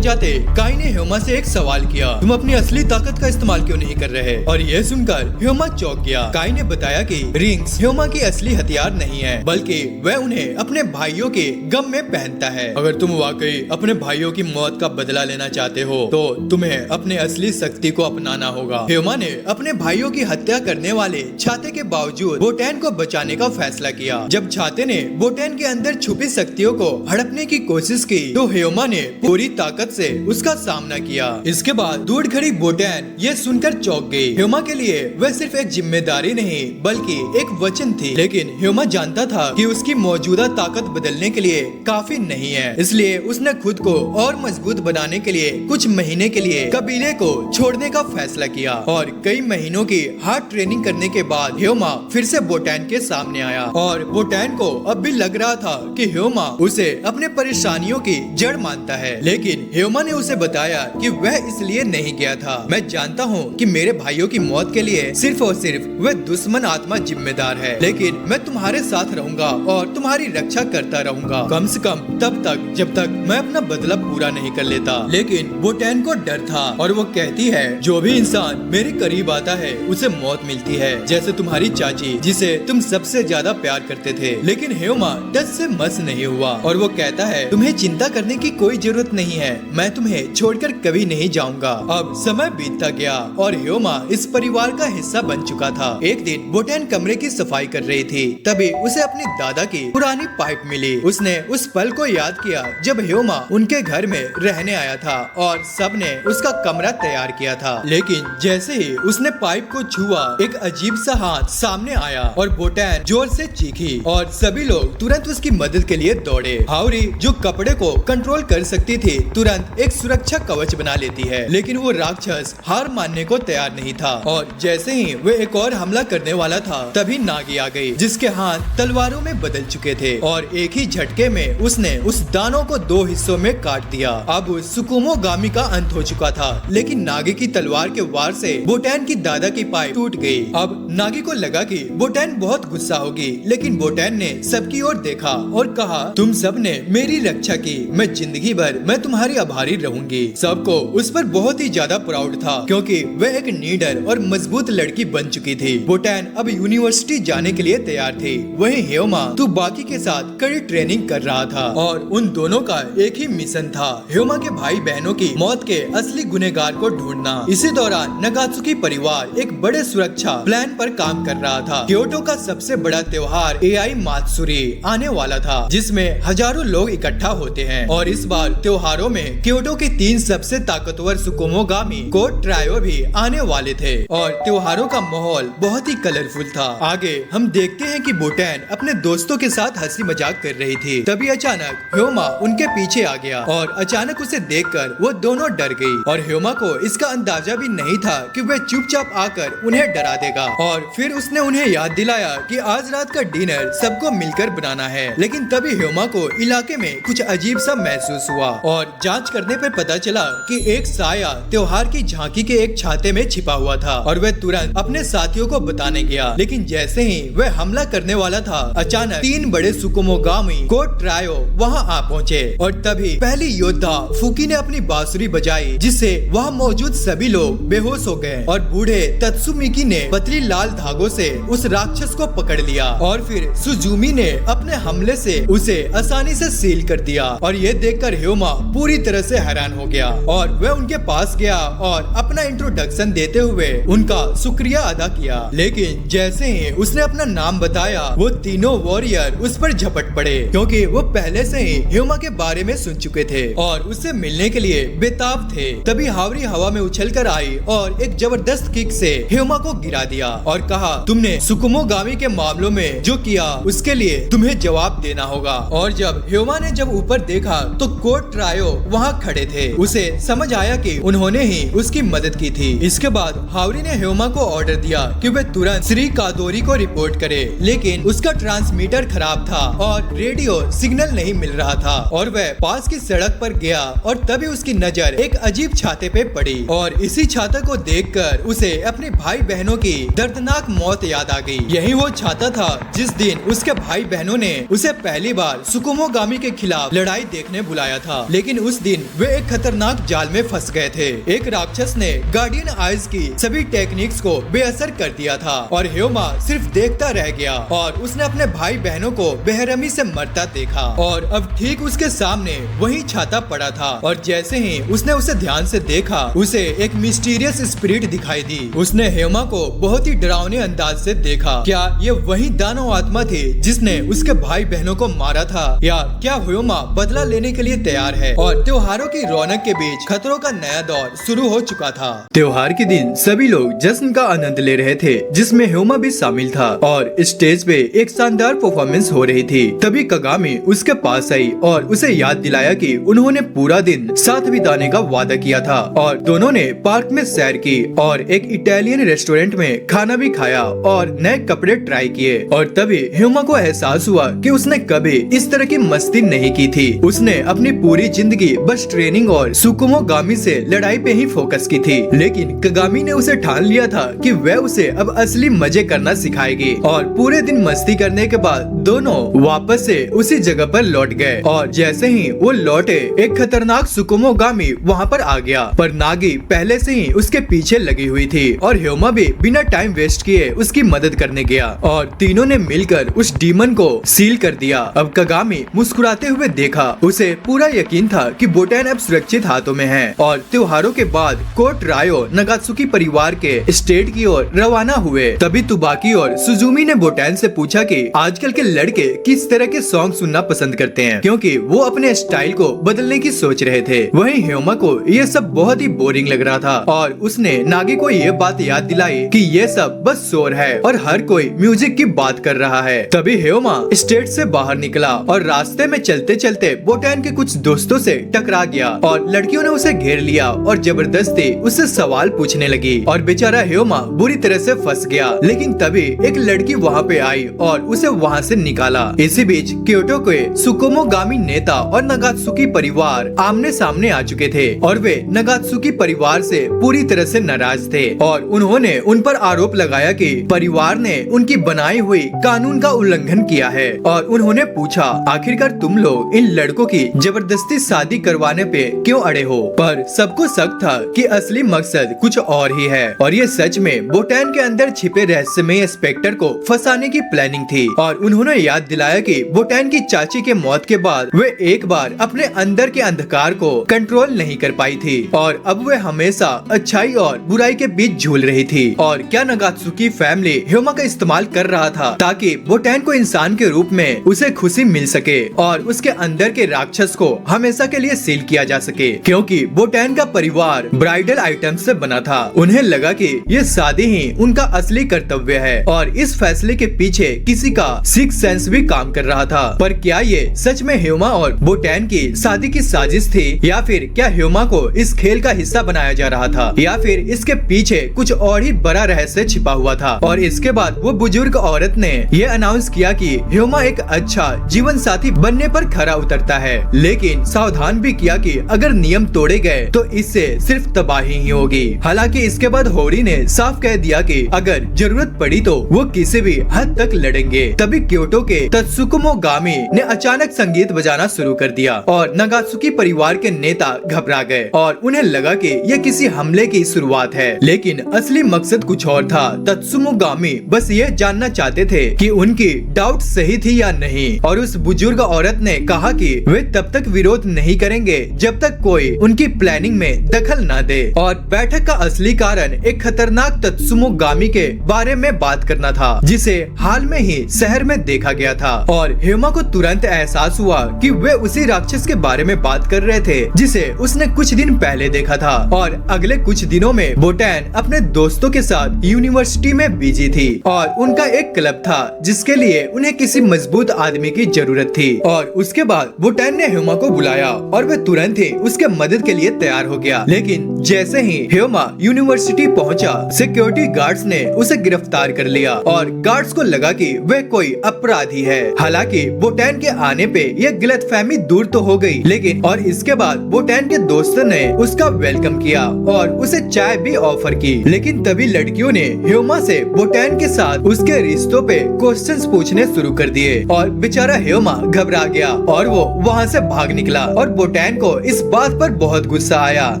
जाते काई ने ह्योमा से एक सवाल किया, तुम अपनी असली ताकत का इस्तेमाल क्यों नहीं कर रहे? और यह सुनकर ह्योमा चौंक गया। काई ने बताया कि रिंग्स ह्योमा की असली हथियार नहीं है, बल्कि वह उन्हें अपने भाइयों के गम में पहनता है। अगर तुम वाकई अपने भाइयों की मौत का बदला लेना चाहते हो तो तुम्हें अपने असली शक्ति को अपनाना होगा। ह्योमा ने अपने भाइयों की हत्या करने वाले छाते के बावजूद बोटैन को बचाने का फैसला किया। जब छाते ने बोटैन के अंदर छुपी शक्तियों को हड़पने की कोशिश की तो ह्योमा ने पूरी ताकत से उसका सामना किया। इसके बाद दूर खड़ी बोटैन ये सुनकर चौंक गई। ह्योमा के लिए वह सिर्फ एक जिम्मेदारी नहीं बल्कि एक वचन थी, लेकिन ह्योमा जानता था कि उसकी मौजूदा ताकत बदलने के लिए काफी नहीं है। इसलिए उसने खुद को और मजबूत बनाने के लिए कुछ महीने के लिए कबीले को छोड़ने का फैसला किया। और कई महीनों की हार्ड ट्रेनिंग करने के बाद ह्योमा फिर से बोटैन के सामने आया और बोटैन को अब भी लग रहा था कि ह्योमा उसे अपने परेशानियों की जड़ मानता है। लेकिन ह्योमा ने उसे बताया कि वह इसलिए नहीं गया था। मैं जानता हूँ कि मेरे भाइयों की मौत के लिए सिर्फ और सिर्फ वह दुश्मन आत्मा जिम्मेदार है, लेकिन मैं तुम्हारे साथ रहूंगा और तुम्हारी रक्षा करता रहूंगा, कम से कम तब तक जब तक मैं अपना बदला पूरा नहीं कर लेता। लेकिन बोटैन को डर था और वो कहती है, जो भी इंसान मेरे करीब आता है उसे मौत मिलती है, जैसे तुम्हारी चाची जिसे तुम सबसे ज्यादा प्यार करते थे। लेकिन ह्योमा डर से मस नहीं हुआ और वो कहता है, तुम्हें चिंता करने की कोई जरूरत नहीं है, मैं तुम्हें छोड़कर कभी नहीं जाऊंगा। अब समय बीतता गया और ह्योमा इस परिवार का हिस्सा बन चुका था। एक दिन बोटैन कमरे की सफाई कर रही थी, तभी उसे अपनी दादा की पुरानी पाइप मिली। उसने उस पल को याद किया जब ह्योमा उनके घर में रहने आया था और सबने उसका कमरा तैयार किया था। लेकिन जैसे ही उसने पाइप को छुआ, एक अजीब सा हाथ सामने आया और बोटैन जोर से चीखी और सभी लोग तुरंत उसकी मदद के लिए दौड़े। हाउरी जो कपड़े को कंट्रोल कर सकती थी, तुरंत एक सुरक्षा कवच बना लेती है, लेकिन वो राक्षस हार मानने को तैयार नहीं था। और जैसे ही वो एक और हमला करने वाला था, तभी नागी आ गई जिसके हाथ तलवारों में बदल चुके थे और एक ही झटके में उसने उस दानव को दो हिस्सों में काट दिया। अब सुकुमो गामी का अंत हो चुका था, लेकिन नागी की तलवार के वार से बोटैन की दादा की पाइप टूट गई। अब नागी को लगा कि बोटैन बहुत गुस्सा होगी, लेकिन बोटैन ने सबकी ओर देखा और कहा, तुम सब ने मेरी रक्षा की, मैं जिंदगी भर मैं तुम्हारी आभारी रहूंगी। सबको उस पर बहुत ही ज्यादा प्राउड था, क्योंकि वह एक नीडर और मजबूत लड़की बन चुकी थी। बोटैन अब यूनिवर्सिटी जाने के लिए तैयार थी, वहीं ह्योमा तो बाकी के साथ कड़ी ट्रेनिंग कर रहा था और उन दोनों का एक ही मिशन था, ह्योमा के भाई बहनों की मौत के असली गुनहगार को ढूंढना। इसी दौरान नागात्सुकी परिवार एक बड़े सुरक्षा प्लान पर काम कर रहा था। क्योटो का सबसे बड़ा त्योहार एआई मात्सुरी आने वाला था, जिसमें हजारों लोग इकट्ठा होते हैं और इस बार त्योहारों में क्योटो के 3 सबसे ताकतवर सुकुमोगामी को ट्रायो भी आने वाले थे और त्योहारों का माहौल बहुत ही कलरफुल था। आगे हम देखते हैं कि बोटैन अपने दोस्तों के साथ हंसी मजाक कर रही थी, तभी अचानक ह्योमा उनके पीछे आ गया और अचानक उसे देखकर वो दोनों डर गई और ह्योमा को इसका अंदाजा भी नहीं था कि वह चुपचाप आकर उन्हें डरा देगा। और फिर उसने उन्हें याद दिलाया कि आज रात का डिनर सबको मिलकर बनाना है। लेकिन तभी ह्योमा को इलाके में कुछ अजीब सा महसूस हुआ और जांच करने पर पता चला कि एक साया त्योहार की झांकी के एक छाते में छिपा हुआ था और वह तुरंत अपने साथियों को बताने गया। लेकिन जैसे ही वह हमला करने वाला था, अचानक 3 बड़े सुकुमोगामी को ट्रायो वहां आ पहुंचे और तभी पहली योद्धा फुकी ने अपनी बांसुरी बजाई, जिससे वहां मौजूद सभी लोग बेहोश हो गए और बूढ़े तत्सुमिकी ने पतली लाल धागों से उस राक्षस को पकड़ लिया और फिर सुजुमी ने अपने हमले से उसे आसानी से सील कर दिया। और ये देखकर ह्योमा पूरी तरह से हैरान हो गया और वह उनके पास गया और अपना इंट्रोडक्शन देते हुए उनका शुक्रिया अदा किया। लेकिन जैसे ही उसने अपना नाम बताया, वो तीनों वॉरियर उस पर झपट पड़े, क्योंकि वो पहले से ही ह्योमा के बारे में सुन चुके थे और उससे मिलने के लिए बेताब थे। तभी हावरी हवा में उछलकर आई और एक जबरदस्त किक से ह्योमा को गिरा दिया और कहा, तुमने सुकुमोगामी के मामलों में जो किया किया उसके लिए तुम्हें जवाब देना होगा। और जब ह्योमा ने जब ऊपर देखा तो कोर्ट ट्रायो वहाँ खड़े थे। उसे समझ आया कि उन्होंने ही उसकी मदद की थी। इसके बाद हावरी ने ह्योमा को ऑर्डर दिया कि वे तुरंत श्री कादोरी को रिपोर्ट करे, लेकिन उसका ट्रांसमीटर खराब था और रेडियो सिग्नल नहीं मिल रहा था। और वह पास की सड़क पर गया और तभी उसकी नजर एक अजीब छाते पे पड़ी और इसी छाता को देखकर उसे अपने भाई बहनों की दर्दनाक मौत याद आ गई। यही वो छाता था जिस दिन उसके भाई बहनों ने उसे पहली बार सुकुमोगामी के खिलाफ लड़ाई देखने बुलाया था, लेकिन उस दिन वे एक खतरनाक जाल में फंस गए थे। एक राक्षस ने गार्डियन आइज की सभी टेक्निक्स को बेअसर कर दिया था और ह्योमा सिर्फ देखता रह गया और उसने अपने भाई बहनों को बेरहमी से मरता देखा। और अब ठीक उसके सामने वही छाता पड़ा था और जैसे ही उसने उसे ध्यान से देखा उसे एक मिस्टीरियस स्पिरिट दिखाई दी। उसने ह्योमा को बहुत ही डरावने अंदाज से देखा। क्या ये वही दानव आत्मा थी जिसने उसके भाई बहनों को मारा था, या क्या ह्योमा बदला लेने के लिए तैयार है? और त्योहारों की रौनक के बीच खतरों का नया दौर शुरू हो चुका था। त्योहार के दिन सभी लोग जश्न का आनंद ले रहे थे, जिसमें ह्योमा भी शामिल था और स्टेज पे एक शानदार परफॉर्मेंस हो रही थी। तभी कगामी उसके पास आई और उसे याद दिलाया कि उन्होंने पूरा दिन साथ बिताने का वादा किया था और दोनों ने पार्क में सैर की और एक इटालियन रेस्टोरेंट में खाना भी खाया और नए कपड़े ट्राई किए। और तभी ह्योमा को एहसास हुआ कि उसने कभी इस तरह की मस्ती नहीं की थी। उसने अपनी पूरी जिंदगी बस ट्रेनिंग और सुकुमोगामी से लड़ाई पे ही फोकस की थी, लेकिन कगामी ने उसे ठान लिया था कि वह उसे अब असली मजे करना सिखाएगी। और पूरे दिन मस्ती करने के बाद दोनों वापस से उसी जगह पर लौट गए और जैसे ही वो लौटे एक खतरनाक सुकुमोगामी वहाँ पर आ गया, पर नागी पहले से ही उसके पीछे लगी हुई थी और ह्योमा भी बिना टाइम वेस्ट किए उसकी मदद करने गया और तीनों ने मिलकर उस डीमन को सील कर दिया। अब कगामी मुस्कुराते हुए देखा, उसे पूरा यकीन था कि बोटैन अब सुरक्षित हाथों में है। और त्योहारों के बाद कोर्ट रायो नागात्सुकी परिवार के स्टेट की ओर रवाना हुए। तभी तुबाकी और सुजुमी ने बोटैन से पूछा कि आजकल के लड़के किस तरह के सॉन्ग सुनना पसंद करते हैं, क्योंकि वो अपने स्टाइल को बदलने की सोच रहे थे। वहीं ह्योमा को ये सब बहुत ही बोरिंग लग रहा था और उसने नागी को ये बात याद दिलाई कि ये सब बस शोर है और हर कोई म्यूजिक की बात कर रहा है। तभी ह्योमा स्टेट से बाहर निकला और रास्ते में चलते चलते बोटैन के कुछ दोस्तों से टकरा गया और लड़कियों ने उसे घेर लिया और जबरदस्ती उससे सवाल पूछने लगी और बेचारा ह्योमा बुरी तरह से फंस गया। लेकिन तभी एक लड़की वहाँ पे आई और उसे वहाँ से निकाला। इसी बीच क्योटो के सुकुमोगामी नेता और नागात्सुकी परिवार आमने सामने आ चुके थे और वे नागात्सुकी परिवार से पूरी तरह से नाराज थे और उन्होंने उन पर आरोप लगाया कि परिवार ने उनकी बनाई हुई कानून का उल्लंघन किया है। और उन्होंने पूछा, आखिरकार तुम लोग इन लड़कों की जबरदस्ती शादी करवाने पे क्यों अड़े हो? पर सबको शक था कि असली मकसद कुछ और ही है और ये सच में बोटैन के अंदर छिपे रहस्यमय इंस्पेक्टर को फंसाने की प्लानिंग थी। और उन्होंने याद दिलाया कि बोटैन की चाची के मौत के बाद वे एक बार अपने अंदर के अंधकार को कंट्रोल नहीं कर पाई थी और अब वे हमेशा अच्छाई और बुराई के बीच झूल रही थी। और क्या नागात्सुकी फैमिली ह्योमा का इस्तेमाल कर रहा था ताकि बोटैन को इंसान के रूप में उसे खुशी मिल सके और उसके अंदर के राक्षस को हमेशा के लिए सील किया जा सके, क्योंकि बोटैन का परिवार ब्राइडल आइटम से बना था। उन्हें लगा कि ये शादी ही उनका असली कर्तव्य है और इस फैसले के पीछे किसी का सिक्स सेंस भी काम कर रहा था। पर क्या ये सच में ह्योमा और बोटैन की शादी की साजिश थी, या फिर क्या ह्योमा को इस खेल का हिस्सा बनाया जा रहा था, या फिर इसके पीछे कुछ और ही बड़ा रहस्य छिपा हुआ था? और इसके बाद वो बुजुर्ग औरत ने ये अनाउंस किया कि ह्योमा एक अच्छा जीवन साथी बनने पर खरा उतरता है, लेकिन सावधान भी किया कि अगर नियम तोड़े गए तो इससे सिर्फ तबाही ही होगी। हालांकि इसके बाद होरी ने साफ कह दिया कि अगर जरूरत पड़ी तो वो किसी भी हद तक लड़ेंगे। तभी क्योटो के तत्सुकुमोगामी ने अचानक संगीत बजाना शुरू कर दिया और नागात्सुकी परिवार के नेता घबरा गए और उन्हें लगा कि ये किसी हमले की शुरुआत है, लेकिन असली मकसद कुछ और था। तत्सुकुमोगामी बस ये जानना चाहते थे कि उनकी डाउट सही थी या नहीं और उस बुजुर्ग औरत ने कहा कि वे तब तक विरोध नहीं करेंगे जब तक कोई उनकी प्लानिंग में दखल न दे। और बैठक का असली कारण एक खतरनाक तत्सुकुमोगामी के बारे में बात करना था जिसे हाल में ही शहर में देखा गया था। और ह्योमा को तुरंत एहसास हुआ कि वे उसी राक्षस के बारे में बात कर रहे थे जिसे उसने कुछ दिन पहले देखा था। और अगले कुछ दिनों में बोटैन अपने दोस्तों के साथ यूनिवर्सिटी में बिजी थी और उनका एक क्लब था जिसके लिए उन्हें किसी मजबूत आदमी की जरूरत थी। और उसके बाद बोटैन ने ह्योमा को बुलाया और वह तुरंत ही उसके मदद के लिए तैयार हो गया। लेकिन जैसे ही ह्योमा यूनिवर्सिटी पहुंचा, सिक्योरिटी गार्ड्स ने उसे गिरफ्तार कर लिया और गार्ड्स को लगा कि वह कोई अपराधी है। हालांकि बोटैन के आने पे यह गलतफहमी दूर तो हो गई, लेकिन और इसके बाद बोटैन के दोस्तों ने उसका वेलकम किया और उसे चाय भी ऑफर की। लेकिन तभी लड़कियों ने ह्योमा से बोटैन के साथ उसके रिश्तों पे क्वेश्चंस पूछने शुरू कर दिए और बेचारा ह्योमा घबरा गया और वो वहाँ से भाग निकला। और बोटैन को इस बात पर बहुत गुस्सा आया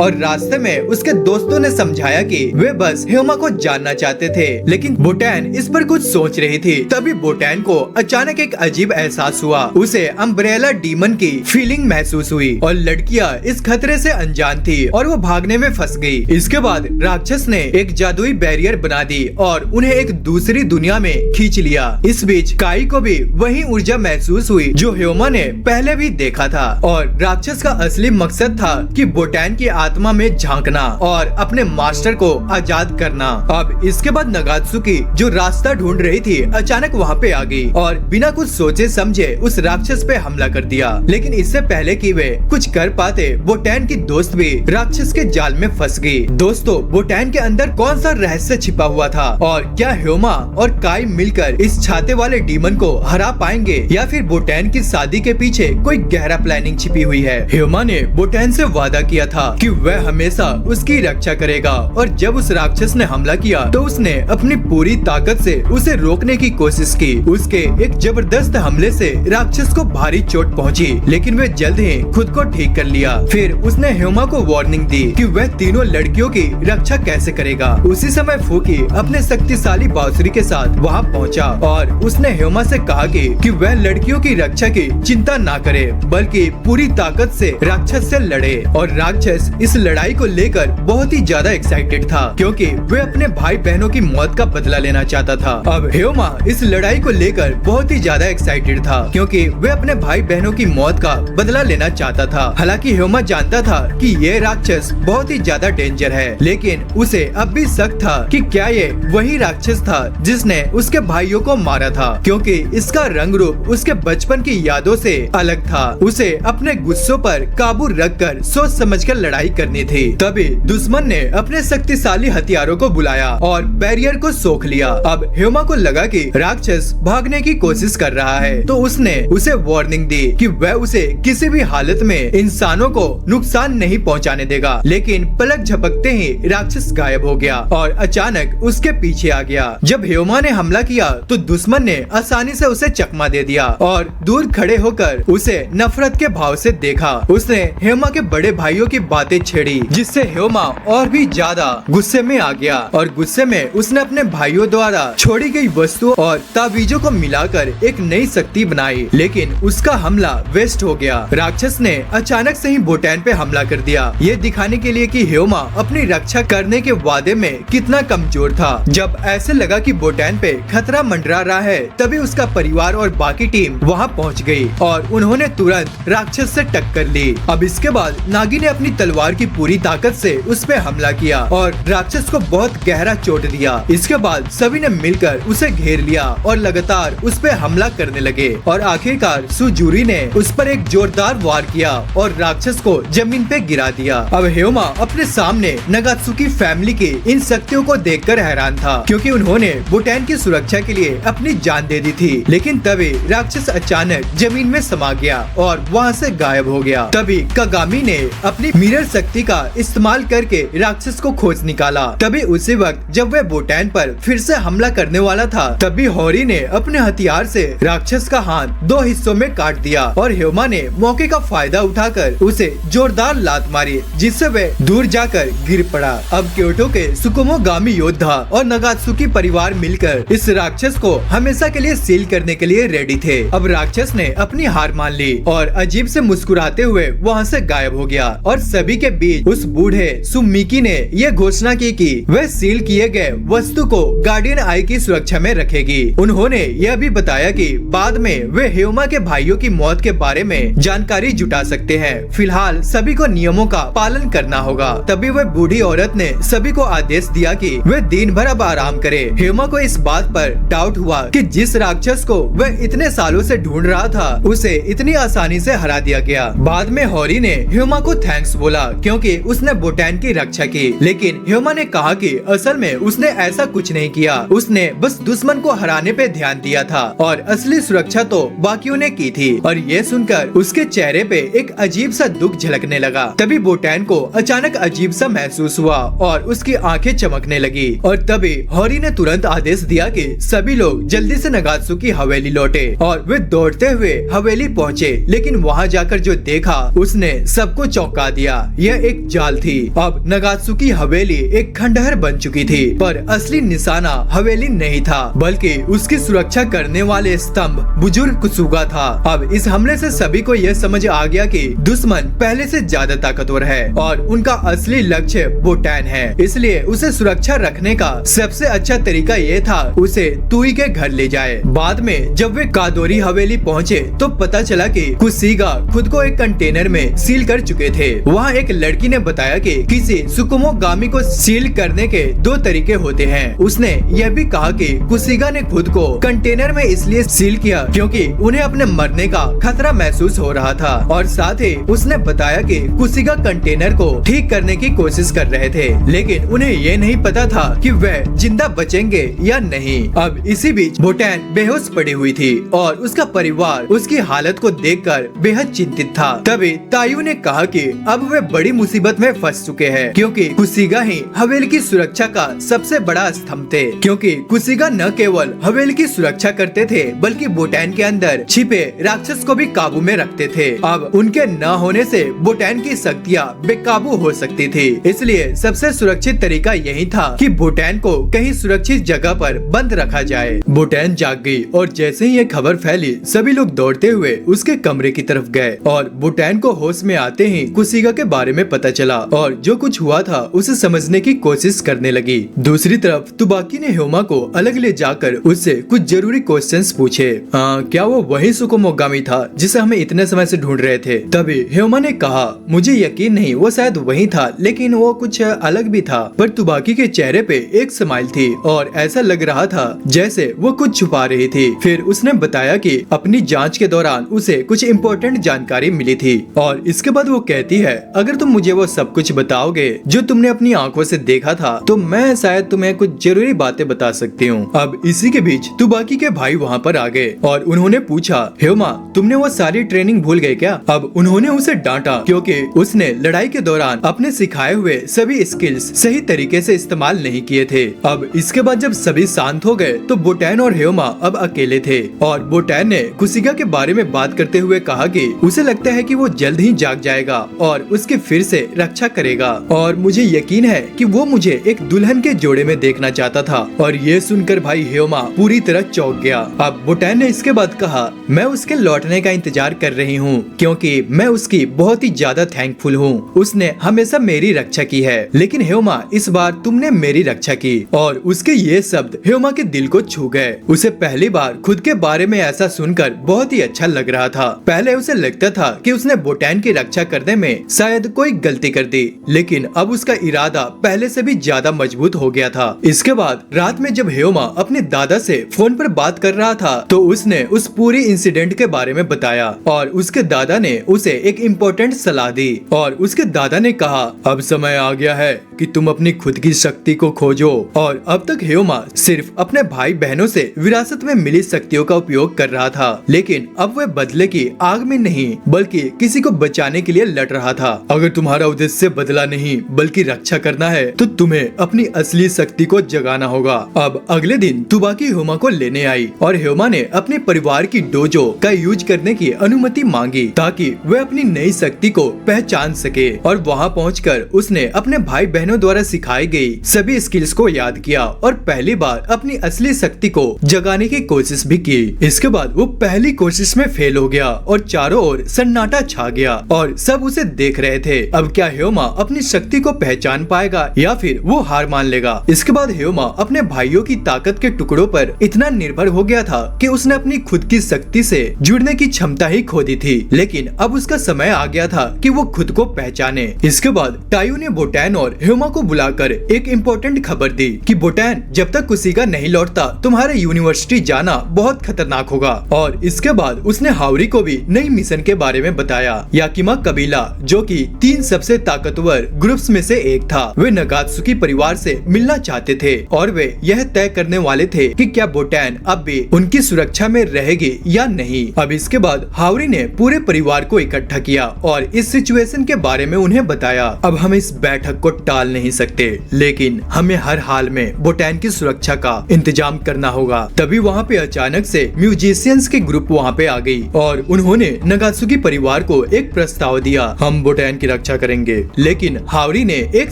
और रास्ते में उसके दोस्तों ने समझाया कि वे बस ह्योमा को जानना चाहते थे, लेकिन बोटैन इस पर कुछ सोच रही थी। तभी बोटैन को अचानक एक अजीब एहसास हुआ। उसे अम्ब्रेला डीमन की फीलिंग महसूस हुई और लड़कियां इस खतरे से अनजान थी और वो भागने में फंस गई। इसके बाद राक्षस ने एक जादुई बैरियर बना दी और उन्हें एक दूसरी दुनिया में खींच लिया। इस बीच काई को भी वही ऊर्जा महसूस हुई जो ह्योमा ने पहले भी देखा था। और राक्षस का असली मकसद था कि बोटैन की आत्मा में झांकना और अपने मास्टर को आजाद करना। अब इसके बाद नगात्सुकी जो रास्ता ढूंढ रही थी अचानक वहाँ पे आ गई और बिना कुछ सोचे समझे उस राक्षस पे हमला कर दिया। लेकिन इससे पहले कि वे कुछ कर पाते, बोटैन की दोस्त भी राक्षस के जाल में फंस गई। दोस्तों, बोटैन के अंदर कौन सा रहस्य छिपा हुआ था और क्या ह्योमा और काई मिलकर इस छाते वाले डीमन को हरा पाएंगे या फिर बोटैन की शादी के पीछे कोई गहरा प्लानिंग छिपी हुई है? ह्योमा ने बोटैन से वादा किया था कि वह हमेशा उसकी रक्षा करेगा और जब उस राक्षस ने हमला किया तो उसने अपनी पूरी ताकत से उसे रोकने की कोशिश की। उसके एक जबरदस्त हमले से राक्षस को भारी चोट पहुंची, लेकिन वह जल्द ही खुद को ठीक कर लिया। फिर उसने ह्योमा को वार्निंग दी कि वह तीनों लड़कियों की रक्षा कैसे करेगा। उसी समय फूकी अपने शक्तिशाली बांसुरी के साथ वहाँ पहुँचा और उसने ह्योमा से कहा कि वह लड़कियों की रक्षा की चिंता ना करे, बल्कि पूरी ताकत से राक्षस से लड़े। और राक्षस इस लड़ाई को लेकर बहुत ही ज्यादा एक्साइटेड था क्योंकि वह अपने भाई बहनों की मौत का बदला लेना चाहता था। अब ह्योमा इस लड़ाई को लेकर बहुत ही ज्यादा एक्साइटेड था क्योंकि वह अपने भाई बहनों की मौत का बदला लेना चाहता था। हालांकि ह्योमा जानता था कि यह राक्षस बहुत ही ज्यादा डेंजर है, लेकिन उसे अब भी शक था कि क्या ये वही राक्षस था जिसने उसके भाइयों को मारा था, क्योंकि इसका रंग रूप उसके बचपन की यादों से अलग था। उसे अपने गुस्सों पर काबू रखकर सोच समझकर लड़ाई करनी थी। तभी दुश्मन ने अपने शक्तिशाली हथियारों को बुलाया और बैरियर को सोख लिया। अब ह्योमा को लगा कि राक्षस भागने की कोशिश कर रहा है, तो उसने उसे वार्निंग दी कि वह उसे किसी भी हालत में इंसानों को नुकसान नहीं पहुंचाने देगा। लेकिन पलक झपकते ही राक्षस गायब हो गया और अचानक उसके पीछे आ गया। जब ह्योमा ने हमला किया तो दुश्मन ने आसानी से उसे चकमा दे दिया और दूर खड़े होकर उसे नफरत के भाव से देखा। उसने ह्योमा के बड़े भाइयों की बातें छेड़ी, जिससे ह्योमा और भी ज्यादा गुस्से में आ गया और गुस्से में उसने अपने भाइयों द्वारा छोड़ी गई वस्तुओं और तावीजों को मिलाकर एक नई शक्ति बनाई। लेकिन उसका हमला वेस्ट हो गया। राक्षस ने अचानक से ही बोटैन पे हमला कर दिया, ये दिखाने के लिए कि ह्योमा अपनी रक्षा करने के वादे में कितना कमजोर था। जब ऐसे लगा कि बोटैन पे खतरा मंडरा रहा है, तभी उसका परिवार और बाकी टीम वहाँ पहुँच गयी और उन्होंने तुरंत राक्षस से टक्कर ली। अब इसके बाद नागी ने अपनी तलवार की पूरी ताकत से उस पे हमला किया और राक्षस को बहुत गहरा चोट दिया। इसके बाद सभी ने मिलकर उसे घेर लिया और लगातार उस पे हमला करने लगे और आखिरकार सुजूरी ने उस पर एक जोरदार वार किया और राक्षस को जमीन पे गिरा दिया। अब ह्योमा अपने सामने नगात्सुकी फैमिली की इन शक्तियों को देखकर हैरान था, क्योंकि उन्होंने बोटैन की सुरक्षा के लिए अपनी जान दे दी थी। लेकिन तभी राक्षस अचानक जमीन में समा गया और वहाँ से गायब हो गया। तभी कागामी ने अपनी मिरर शक्ति का इस्तेमाल करके राक्षस को खोज निकाला। तभी उसी वक्त जब वह बोटैन पर फिर से हमला करने वाला था, तभी होरी ने अपने हथियार से राक्षस का हाथ दो हिस्सों में काट दिया और ह्योमा ने मौके का फायदा उठाकर उसे जोरदार लात मारी, जिससे वह दूर जाकर गिर पड़ा। अब क्योटो के सुकुमोगामी योद्धा और नगात्सुकी परिवार मिलकर इस राक्षस को हमेशा के लिए सील करने के लिए रेडी थे। अब राक्षस ने अपनी हार मान ली और अजीब से मुस्कुराते हुए वहाँ से गायब हो गया और सभी के बीच उस बूढ़े सुमिकी ने यह घोषणा की कि वह सील किए गए वस्तु को गार्डियन आई की सुरक्षा में रखेगी। उन्होंने यह भी बताया कि बाद में वे ह्योमा के भाइयों की मौत के बारे में जानकारी जुटा सकते हैं। फिलहाल सभी को नियमों का पालन करना होगा। तभी वह बूढ़ी औरत ने सभी को आदेश दिया कि वे दिन भर अब आराम करें। ह्योमा को इस बात पर डाउट हुआ कि जिस राक्षस को वह इतने सालों से ढूंढ रहा था उसे इतनी आसानी से हरा दिया गया। बाद में हॉरी ने ह्योमा को थैंक्स बोला क्योंकि उसने बोटैन की रक्षा की, लेकिन ह्योमा ने कहा कि असल में उसने ऐसा कुछ नहीं किया, उसने बस दुश्मन को हराने पे ध्यान दिया था और असली सुरक्षा तो बाकियों ने की थी। और ये सुनकर उसके चेहरे पे एक अजीब सा दुख झलकने लगा। तभी बोटैन को अचानक अजीब सा महसूस हुआ और उसकी आंखें चमकने लगी। और तभी हॉरी ने तुरंत आदेश दिया कि सभी लोग जल्दी से नगात्सुकी हवेली लौटे। और वे दौड़ते हुए हवेली पहुँचे, लेकिन वहाँ जाकर जो देखा उसने सबको चौंका दिया। यह एक जाल थी। अब नगात्सुकी हवेली एक खंडहर बन चुकी थी, पर असली निशाना हवेली नहीं था, बल्कि उसकी सुरक्षा करने वाले स्तंभ बुजुर्ग कुसुगा था। अब इस हमले से सभी को यह समझ आ गया कि दुश्मन पहले से ज्यादा ताकतवर है और उनका असली लक्ष्य बोटैन है। इसलिए उसे सुरक्षा रखने का सबसे अच्छा तरीका ये था उसे तुई के घर ले जाए। बाद में जब वे कादोरी हवेली पहुँचे तो पता चला कि कुसीगा खुद को एक कंटेनर में सील कर चुके थे। वहाँ एक लड़की ने बताया कि किसी सुकुमोगामी को सील करने के 2 तरीके होते हैं। उसने यह भी कहा कि कुसीगा ने खुद को कंटेनर में इसलिए सील किया क्योंकि उन्हें अपने मरने का खतरा महसूस हो रहा था। और साथ ही उसने बताया कि कुसीगा कंटेनर को ठीक करने की कोशिश कर रहे थे, लेकिन उन्हें ये नहीं पता था कि वह जिंदा बचेंगे या नहीं। अब इसी बीच बोटैन बेहोश पड़ी हुई थी और उसका परिवार उसकी हालत को देखकर बेहद चिंतित था। तभी तायू ने कहा कि अब वे बड़ी मुसीबत में फंस चुके हैं क्योंकि कुसीगा ही हवेली की सुरक्षा का सबसे बड़ा स्तंभ थे। क्योंकि कुसीगा न केवल हवेली की सुरक्षा करते थे बल्कि बोटैन के अंदर छिपे राक्षस को भी काबू में रखते थे। अब उनके न होने से बोटैन की शक्तियाँ बेकाबू हो सकती थी। इसलिए सबसे सुरक्षित तरीका यही था कि बोटैन को कहीं सुरक्षित जगह पर बंद रखा जाए। बोटैन जाग गई और जैसे ही ये खबर फैली सभी लोग दौड़ते हुए उसके कमरे की तरफ गए और बोटैन को होश में आते ही कुसीगा के बारे में पता चला और जो कुछ हुआ था उसे समझने की कोशिश करने लगी। दूसरी तरफ तुबाकी ने ह्योमा को अलग ले जाकर उससे कुछ जरूरी क्वेश्चंस पूछे। क्या वो वही सुकुमोगामी था जिसे हमें इतने समय से ढूंढ रहे थे? तभी ह्योमा ने कहा मुझे यकीन नहीं, वो शायद वही था, लेकिन वो कुछ अलग भी था। पर तुबाकी के चेहरे पे एक स्माइल थी और ऐसा लग रहा था जैसे वो कुछ छुपा रही थी। फिर उसने बताया कि अपनी जांच के दौरान उसे कुछ इम्पोर्टेंट जानकारी मिली थी और इसके बाद वो कहती है अगर तुम मुझे वो सब कुछ बताओगे जो तुमने अपनी आंखों से देखा था तो मैं शायद तुम्हें कुछ जरूरी बातें बता सकती हूँ। अब इसी के बीच तुबाकी के भाई वहाँ पर आ गए और उन्होंने पूछा ह्योमा तुमने वो सारी ट्रेनिंग भूल गए क्या? अब उन्होंने उसे डांटा क्योंकि उसने लड़ाई के दौरान अपने सिखाए हुए सभी स्किल्स सही तरीके से इस्तेमाल नहीं किए थे। अब इसके बाद जब सभी शांत हो गए तो बोटैन और ह्योमा अब अकेले थे और बोटैन ने कुसीगा के बारे में बात करते हुए कहा कि उसे लगता है कि वो जल्द ही जाग जाएगा और उसके फिर से रक्षा करेगा और मुझे यकीन है कि वो मुझे एक दुल्हन के जोड़े में देखना चाहता था। और ये सुनकर भाई ह्योमा पूरी तरह चौंक गया। अब बोटैन ने इसके बाद कहा मैं उसके लौटने का इंतजार कर रही हूँ क्योंकि मैं उसकी बहुत ही ज्यादा थैंकफुल हूँ। उसने हमेशा मेरी रक्षा की है, लेकिन ह्योमा इस बार तुमने मेरी रक्षा की। और उसके ये शब्द ह्योमा के दिल को छू गए। उसे पहली बार खुद के बारे में ऐसा सुनकर बहुत ही अच्छा लग रहा था। पहले उसे लगता था कि उसने बोटैन की रक्षा करने में शायद कोई गलती कर दी, लेकिन अब उसका इरादा पहले से भी ज्यादा मजबूत हो गया था। इसके बाद रात में जब ह्योमा अपने दादा से फोन पर बात कर रहा था तो उसने उस पूरी इंसिडेंट के बारे में बताया और उसके दादा ने उसे एक इम्पोर्टेंट सलाह दी। और उसके दादा ने कहा अब समय आ गया है कि तुम अपनी खुद की शक्ति को खोजो। और अब तक ह्योमा सिर्फ अपने भाई बहनों से विरासत में मिली शक्तियों का उपयोग कर रहा था, लेकिन अब वह बदले की आग में नहीं बल्कि किसी को बचाने के लिए लड़ रहा था। अगर तुम्हारा उद्देश्य बदला नहीं बल्कि रक्षा करना है तो तुम्हें अपनी असली शक्ति को जगाना होगा। अब अगले दिन तुबाकी ह्योमा को लेने आई और ह्योमा ने अपने परिवार की डोजो का यूज करने की अनुमति मांगी ताकि वह अपनी नई शक्ति को पहचान सके। और वहाँ पहुंचकर उसने अपने भाई बहनों द्वारा सिखाई गई सभी स्किल्स को याद किया और पहली बार अपनी असली शक्ति को जगाने की कोशिश भी की। इसके बाद वो पहली कोशिश में फेल हो गया और चारों ओर सन्नाटा छा गया और सब उसे देख रहे थे। अब क्या ह्योमा हेयोमा अपनी शक्ति को पहचान पाएगा या फिर वो हार मान लेगा। इसके बाद हेयोमा अपने भाइयों की ताकत के टुकड़ों पर इतना निर्भर हो गया था कि उसने अपनी खुद की शक्ति से जुड़ने की क्षमता ही खो दी थी। लेकिन अब उसका समय आ गया था कि वो खुद को पहचाने। इसके बाद टायू ने बोटैन और हेयोमा को बुलाकर एक इम्पोर्टेंट खबर दी कि बोटैन, जब तक कुशिका नहीं लौटता तुम्हारे यूनिवर्सिटी जाना बहुत खतरनाक होगा। और इसके बाद उसने हावरी को भी नई मिशन के बारे में बताया। याकिमा कबीला, जो कि 3 सबसे ताकतवर ग्रुप्स में से एक था, वे नगात्सुकी परिवार से मिलना चाहते थे और वे यह तय करने वाले थे कि क्या बोटैन अब भी उनकी सुरक्षा में रहेगी या नहीं। अब इसके बाद हावरी ने पूरे परिवार को इकट्ठा किया और इस सिचुएशन के बारे में उन्हें बताया। अब हम इस बैठक को टाल नहीं सकते, लेकिन हमें हर हाल में बोटैन की सुरक्षा का इंतजाम करना होगा। तभी वहाँ पे अचानक से म्यूजिशियंस के ग्रुप वहाँ पे आ गई और उन्होंने नगात्सुकी परिवार को एक प्रस्ताव दिया। हम बोटैन की रक्षा करेंगे, लेकिन हावरी ने एक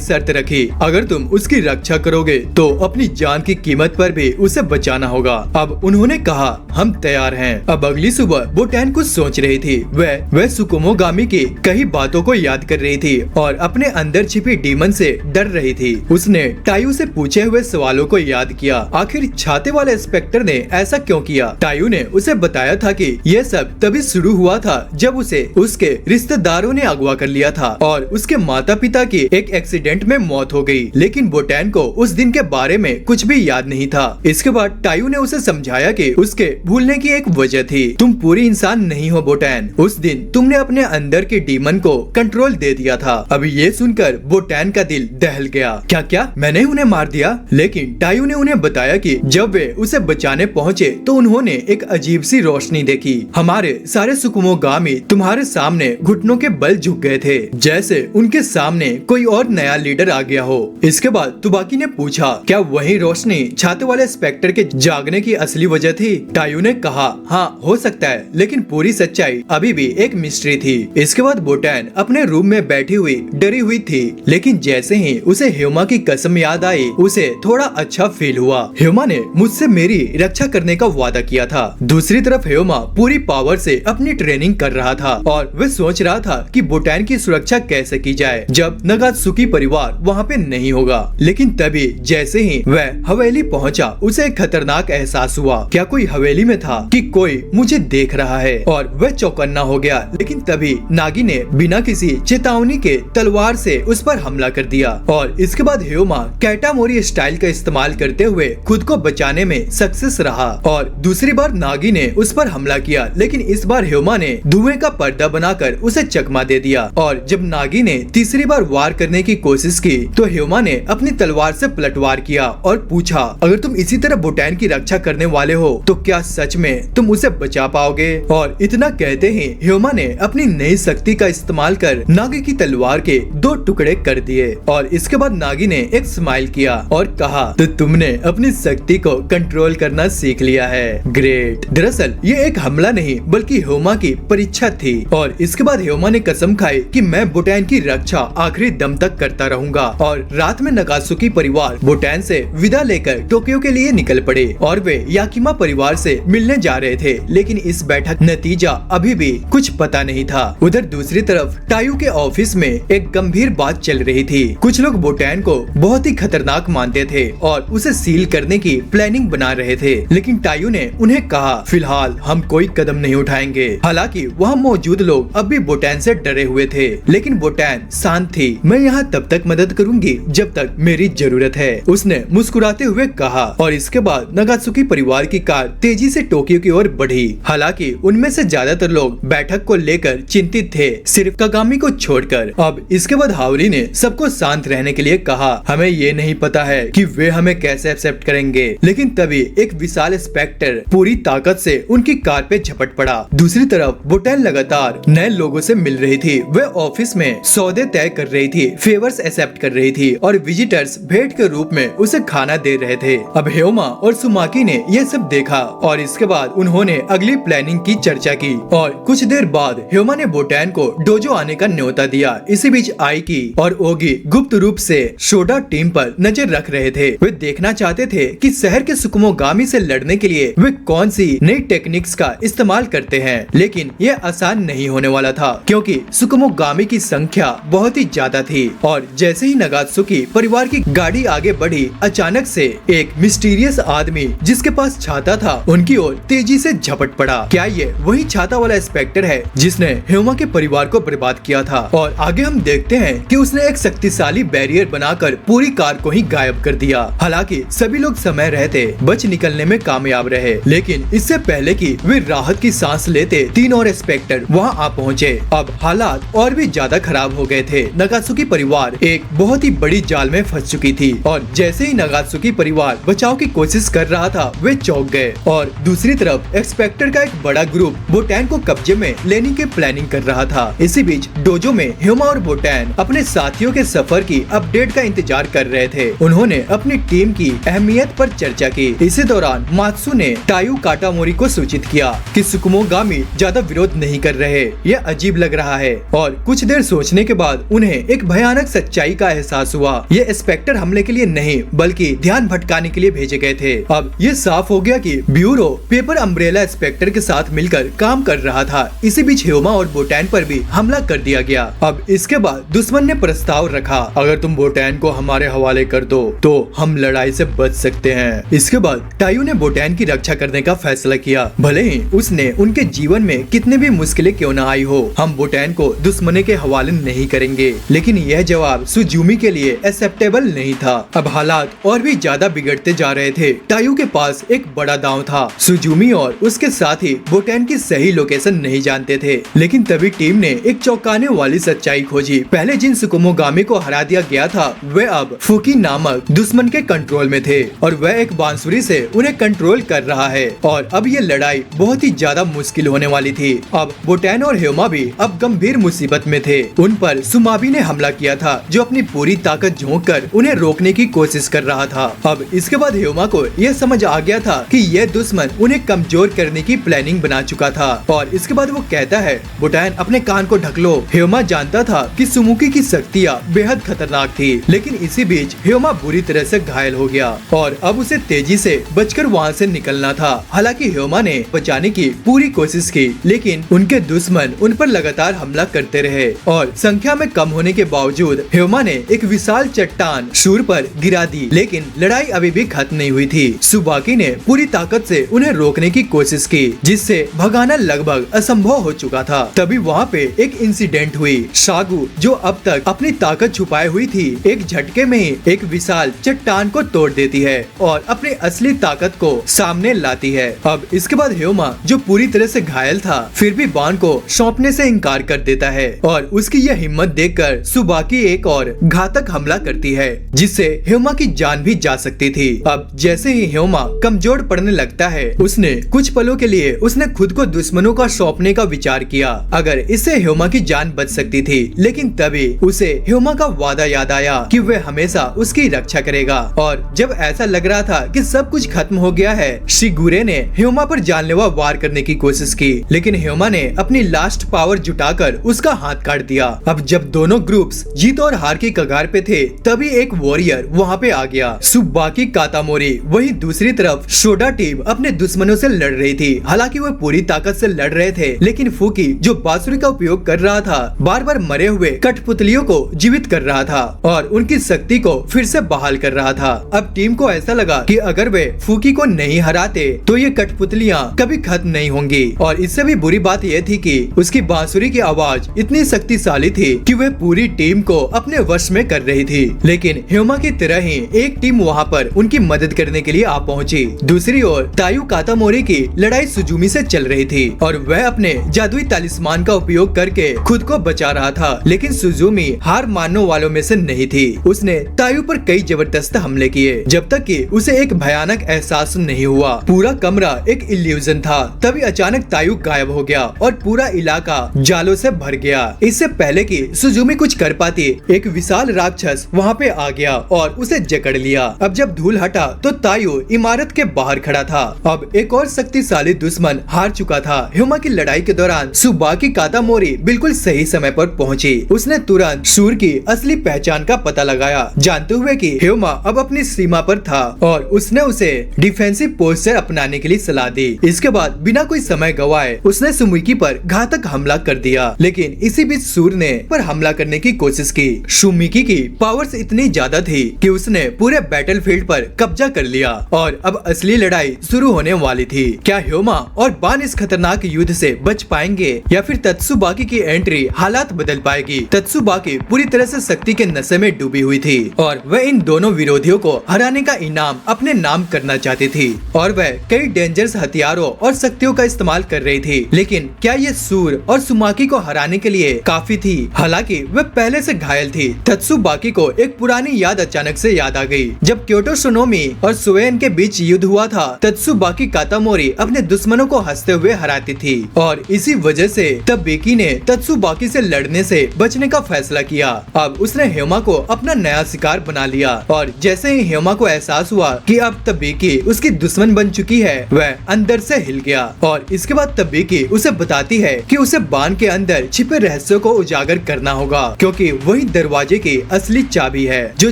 शर्त रखी, अगर तुम उसकी रक्षा करोगे तो अपनी जान की कीमत पर भी उसे बचाना होगा। अब उन्होंने कहा, हम तैयार हैं। अब अगली सुबह बोटैन कुछ सोच रही थी। वह सुकुमोगामी की कई बातों को याद कर रही थी और अपने अंदर छिपी डीमन से डर रही थी। उसने टायू से पूछे हुए सवालों को याद किया। आखिर छाते वाले इंस्पेक्टर ने ऐसा क्यों किया? टायू ने उसे बताया था कि यह सब तभी शुरू हुआ था जब उसे उसके रिश्तेदारों ने अगवा कर लिया था और उसके माता पिता की एक एक्सीडेंट में मौत हो गई। लेकिन बोटैन को उस दिन के बारे में कुछ भी याद नहीं था। इसके बाद टायू ने उसे समझाया कि उसके भूलने की एक वजह थी। तुम पूरी इंसान नहीं हो बोटैन, उस दिन तुमने अपने अंदर के डीमन को कंट्रोल दे दिया था। अभी ये सुनकर बोटैन का दिल दहल गया। क्या मैंने उन्हें मार दिया? लेकिन टायू ने उन्हें बताया कि जब वे उसे बचाने पहुँचे तो उन्होंने एक अजीब सी रोशनी देखी। हमारे सारे सुकुमोगामी तुम्हारे सामने घुटनों के बल झुक गए थे, जैसे उनके सामने कोई और नया लीडर आ गया हो। इसके बाद तुबाकी ने पूछा, क्या वही रोशनी छाते वाले इंस्पेक्टर के जागने की असली वजह थी? टायू ने कहा, हाँ हो सकता है, लेकिन पूरी सच्चाई अभी भी एक मिस्ट्री थी। इसके बाद बोटैन अपने रूम में बैठी हुई डरी हुई थी, लेकिन जैसे ही उसे हेयोमा की कसम याद आई, उसे थोड़ा अच्छा फील हुआ। हेयोमा ने मुझसे मेरी रक्षा करने का वादा किया था। दूसरी तरफ हेयोमा पूरी पावर से अपनी ट्रेनिंग कर रहा था और वह सोच रहा था कि बोटैन की सुरक्षा कैसे की जाए जब नगात्सुकी परिवार वहाँ पे नहीं होगा। लेकिन तभी जैसे ही वह हवेली पहुँचा, उसे एक खतरनाक एहसास हुआ। क्या कोई हवेली में था कि कोई मुझे देख रहा है? और वह चौकन्ना हो गया। लेकिन तभी नागी ने बिना किसी चेतावनी के तलवार से उस पर हमला कर दिया और इसके बाद हेयोमा कैटामोरी स्टाइल का इस्तेमाल करते हुए खुद को बचाने में सक्सेस रहा और दूसरी बार नागी ने उस पर हमला किया। लेकिन इस बार हेयोमा ने धुएं का पर्दा बनाकर उसे चकमा दे दिया और जब नागी ने तीसरी बार वार करने की कोशिश की तो हेयोमा ने अपनी तलवार से पलटवार किया और पूछा, अगर तुम इसी तरह बोटैन की रक्षा करने वाले हो तो क्या सच में तुम उसे बचा पाओगे? और इतना कहते ही हेयोमा ने अपनी नई शक्ति का इस्तेमाल कर नागी की तलवार के 2 टुकड़े कर दिए और इसके बाद नागी ने एक स्माइल किया और कहा, तो तुमने अपनी शक्ति को कंट्रोल करना सीख लिया है, ग्रेट। दरअसल ये एक हमला नहीं बल्कि हेयोमा की परीक्षा थी और इसके बाद हेयोमा ने कसम खाई कि मैं बोटैन की रक्षा आखिरी दम तक करता रहूंगा। और रात में नगात्सुकी परिवार बोटैन से विदा लेकर टोक्यो के लिए निकल पड़े और वे याकिमा परिवार से मिलने जा रहे थे। लेकिन इस बैठक नतीजा अभी भी कुछ पता नहीं था। उधर दूसरी तरफ टायू के ऑफिस में एक गंभीर बात चल रही थी। कुछ लोग बोटैन को बहुत ही खतरनाक मानते थे और उसे सील करने की प्लानिंग बना रहे थे। लेकिन टायू ने उन्हें कहा, फिलहाल हम कोई कदम नहीं उठाएंगे। हालांकि वहाँ मौजूद लोग अब भी बोटैन से डरे हुए थे, लेकिन बोटैन शांत थी। मैं यहाँ तब तक मदद करूंगी जब तक मेरी जरूरत है, उसने मुस्कुराते हुए कहा। और इसके बाद नगात्सुकी परिवार की कार तेजी से टोक्यो की ओर बढ़ी। हालांकि उनमें से ज्यादातर लोग बैठक को लेकर चिंतित थे, सिर्फ कागामी को छोड़कर। अब इसके बाद हावरी ने सबको शांत रहने के लिए कहा, हमें ये नहीं पता है कि वे हमें कैसे एक्सेप्ट करेंगे। लेकिन तभी एक विशाल इंस्पेक्टर पूरी ताकत से उनकी कार पे झपट पड़ा। दूसरी तरफ बोटैन लगातार नए लोगों से मिल रही थी। वे ऑफिस में सौदे तय कर रही थी, फेवर्स एक्सेप्ट कर रही थी और विजिटर्स भेंट के रूप में उसे खाना दे रहे थे। अब हेयोमा और सुमाकी ने यह सब देखा और इसके बाद उन्होंने अगली प्लानिंग की चर्चा की और कुछ देर बाद हेयोमा ने बोटैन को डोजो आने का न्योता दिया। इसी बीच आईकी और ओगी गुप्त रूप से शोडा टीम पर नजर रख रहे थे। वे देखना चाहते थे कि शहर के सुकुमोगामी से लड़ने के लिए वे कौन सी नई टेक्निक्स का इस्तेमाल करते हैं। लेकिन यह आसान नहीं होने वाला था क्योंकि सुकुमोगामी की संख्या बहुत ही ज्यादा थी और जैसे ही नागात्सुकी परिवार की गाड़ी आगे बढ़ी, अचानक से एक मिस्टीरियस आदमी जिसके पास छाता था उनकी ओर तेजी से झपट पड़ा। क्या ये वही छाता वाला इंस्पेक्टर है जिसने ह्यूमा के परिवार को बर्बाद किया था? और आगे हम देखते हैं कि उसने एक शक्तिशाली बैरियर बनाकर पूरी कार को ही गायब कर दिया। हालांकि सभी लोग समय रहते बच निकलने में कामयाब रहे, लेकिन इससे पहले कि वे राहत की सांस लेते, 3 और इंस्पेक्टर वहां आ पहुंचे। अब हालात और भी ज्यादा खराब हो गए थे। नागात्सुकी परिवार एक बहुत ही बड़ी जाल में फंस चुकी थी और जैसे ही नागात्सुकी परिवार बचाव की कोशिश कर रहा था, वे चौंक गए। और दूसरी तरफ इंस्पेक्टर का एक बड़ा ग्रुप बोटैन को कब्जे में लेने की प्लानिंग कर रहा था। इसी बीच डोजो में ह्यूमा और बोटैन अपने साथियों के सफर की अपडेट का इंतजार कर रहे थे। उन्होंने अपनी टीम की अहमियत पर चर्चा की। इसी दौरान मात्सु ने तायु काटामोरी को सूचित किया कि सुकुमोगामी ज्यादा विरोध नहीं कर रहे, यह अजीब लग रहा है। और कुछ देर सोचने के बाद उन्हें एक भयानक सच्चाई का एहसास हुआ। ये इंस्पेक्टर हमले के लिए नहीं बल्कि ध्यान भटकाने के लिए भेजे गए थे। अब ये साफ हो गया कि ब्यूरो पेपर अम्ब्रेला इंस्पेक्टर के साथ मिलकर काम कर रहा था। इसी बीच ह्यूमा और बोटैन पर भी हमला कर दिया गया। अब इसके बाद दुश्मन ने प्रस्ताव रखा, अगर तुम बोटैन को हमारे हवाले कर दो तो हम लड़ाई से बच सकते हैं। इसके बाद तायु ने बोटैन की रक्षा करने का फैसला किया, भले ही उसने उनके जीवन में कितने भी मुश्किलें क्यों न आई हो। हम बोटैन को दुश्मन के हवाले नहीं करेंगे। लेकिन यह जवाब सुजुमी के लिए एक्सेप्टेबल नहीं था। अब हालात और भी ज्यादा बिगड़ते जा रहे थे। तायु के पास एक बड़ा दांव था। सुजुमी और उसके साथी बोटैन की सही लोकेशन नहीं जानते थे, लेकिन तभी टीम ने एक चौंकाने वाली सच्चाई खोजी। पहले जिन सुकुमोगामी को हरा दिया गया था वे अब फुकी नामक दुश्मन के कंट्रोल में थे और वह एक बांसुरी से उन्हें कंट्रोल कर रहा है। और अब ये लड़ाई बहुत ही ज्यादा मुश्किल होने वाली थी। अब बोटैन और ह्यूमा भी अब गंभीर मुसीबत में थे। उन पर सुमाबी ने हमला किया था, जो अपनी पूरी ताकत झोंक कर उन्हें रोकने की कोशिश कर रहा था। अब इसके बाद ह्यूमा को यह समझ आ गया था कि यह दुश्मन उन्हें कमजोर करने की प्लानिंग बना चुका था। और इसके बाद वो कहता है, बोटैन अपने कान को ढक लो। ह्यूमा जानता था कि सुमुकी की शक्तियाँ बेहद खतरनाक थी, लेकिन इसी बीच ह्यूमा बुरी तरह से घायल हो गया और अब उसे तेजी से बचकर वहाँ से निकलना था। हालांकि ह्यूमा ने बचाने की पूरी कोशिश की, लेकिन उनके दुश्मन उन पर लगातार हमला करते रहे और संख्या में कम होने के बावजूद ह्यूमा ने एक विशाल चट्टान सूर पर गिरा दी। लेकिन लड़ाई अभी भी खत्म नहीं हुई थी। सुबाकी ने पूरी ताकत से उन्हें रोकने की कोशिश की, जिससे भगाना लगभग असंभव हो चुका था। तभी वहाँ पे एक इंसिडेंट हुई। सागु, जो अब तक अपनी ताकत छुपाए हुई थी, एक झटके में ही एक विशाल चट्टान को तोड़ देती है और अपनी असली ताकत को सामने लाती है। अब इसके बाद ह्यूमा, जो पूरी तरह से घायल था, फिर भी बाण को सौंपने से इनकार कर देता है और उसकी यह हिम्मत देखकर सुबाकी एक और घातक हमला करती है, जिससे ह्यूमा की जान भी जा सकती थी। अब जैसे ही ह्यूमा कमजोर पड़ने लगता है, उसने कुछ पलों के लिए उसने खुद को दुश्मनों का सौंपने का विचार किया। अगर इससे ह्यूमा की जान बच सकती थी, लेकिन तभी उसे ह्यूमा का वादा याद आया कि वह हमेशा उसकी रक्षा करेगा। और जब ऐसा लग रहा था कि सब कुछ खत्म हो गया है, शिगुरे ने ह्यूमा पर जानलेवा वार करने की कोशिश की, लेकिन ह्यूमा ने अपनी लास्ट पावर जुटाकर उसका हाथ काट दिया। अब जब दोनों ग्रुप्स जीत और हार की कगार पे थे, तभी एक वॉरियर वहाँ पे आ गया, सुबाकी कातामोरी। वहीं दूसरी तरफ सोडा टीम अपने दुश्मनों से लड़ रही थी। हालांकि वो पूरी ताकत से लड़ रहे थे, लेकिन फुकी, जो बांसुरी का उपयोग कर रहा था, बार बार मरे हुए कठपुतलियों को जीवित कर रहा था और उनकी शक्ति को फिर से बहाल कर रहा था। अब टीम को ऐसा लगा कि अगर वे फुकी को नहीं हराते तो ये कठपुतलियां कभी खत्म नहीं होंगी। और इससे भी बुरी बात यह थी कि उसकी बांसुरी की आवाज इतनी शक्तिशाली थी कि वह पूरी टीम को अपने वश में कर रही थी। लेकिन ह्यूमा की तरह ही एक टीम वहाँ पर उनकी मदद करने के लिए आ पहुंची। दूसरी ओर तायु कातामोरी की लड़ाई सुजुमी से चल रही थी और वह अपने जादुई तालिस्मान का उपयोग करके खुद को बचा रहा था। लेकिन सुजुमी हार मानने वालों में से नहीं थी। उसने तायु पर कई जबरदस्त हमले किए, जब तक कि उसे एक भयानक एहसास नहीं हुआ। पूरा कमरा एक इल्यूजन था। तभी अचानक तायु गायब हो गया और पूरा इलाका जालों से भर गया। इससे पहले कि सुजुमी कुछ कर पाती, एक विशाल राक्षस वहाँ पे आ गया और उसे जकड़ लिया। अब जब धूल हटा तो तायु इमारत के बाहर खड़ा था। अब एक और शक्तिशाली दुश्मन हार चुका था। ह्यूमा की लड़ाई के दौरान सुबाकी कातामोरी बिल्कुल सही समय पर पहुंची। उसने तुरंत सूर की असली पहचान का पता लगाया, जानते हुए कि ह्यूमा अब अपनी सीमा पर था और उसने उसे डिफेंसिव पोस्चर अपनाने के लिए सलाह दी। इसके बाद बिना कोई समय गवाए उसने सुमुकी पर घातक हमला कर दिया। लेकिन इसी बीच सूर ने पर हमला करने की कोशिश की। शुमिकी की पावर्स इतनी ज्यादा थी कि उसने पूरे बैटलफील्ड पर कब्जा कर लिया और अब असली लड़ाई शुरू होने वाली थी। क्या ह्योमा और बान इस खतरनाक युद्ध से बच पाएंगे या फिर तत्सुबाकी की एंट्री हालात बदल पाएगी? तत्सुबाकी पूरी तरह से शक्ति के नशे में डूबी हुई थी और वह इन दोनों विरोधियों को हराने का इनाम अपने नाम करना चाहती थी और वह कई डेंजरस हथियारों और शक्तियों का इस्तेमाल कर रही थी। लेकिन क्या ये सूर और सुमाकी को हराने के लिए काफी थी? हालांकि वह पहले से घायल थी। तत्सुबाकी को एक पुरानी याद अचानक से याद आ गई। जब क्योटो सोनोमी और सुएन के बीच युद्ध हुआ था, तत्सुबाकी कातामोरी अपने दुश्मनों को हंसते हुए हराती थी और इसी वजह से तब बेकी ने तत्सुबाकी से लड़ने से बचने का फैसला किया। अब उसने ह्योमा को अपना नया शिकार बना लिया और जैसे ही ह्योमा को एहसास हुआ कि अब तबेकी उसकी दुश्मन बन चुकी है, वह अंदर से हिल गया और इसके बाद तबेकी उसे बताती है कि उसे बान के अंदर छिपे रहस्यों को उजागर करना होगा, क्योंकि वही दरवाजे की असली चाबी है जो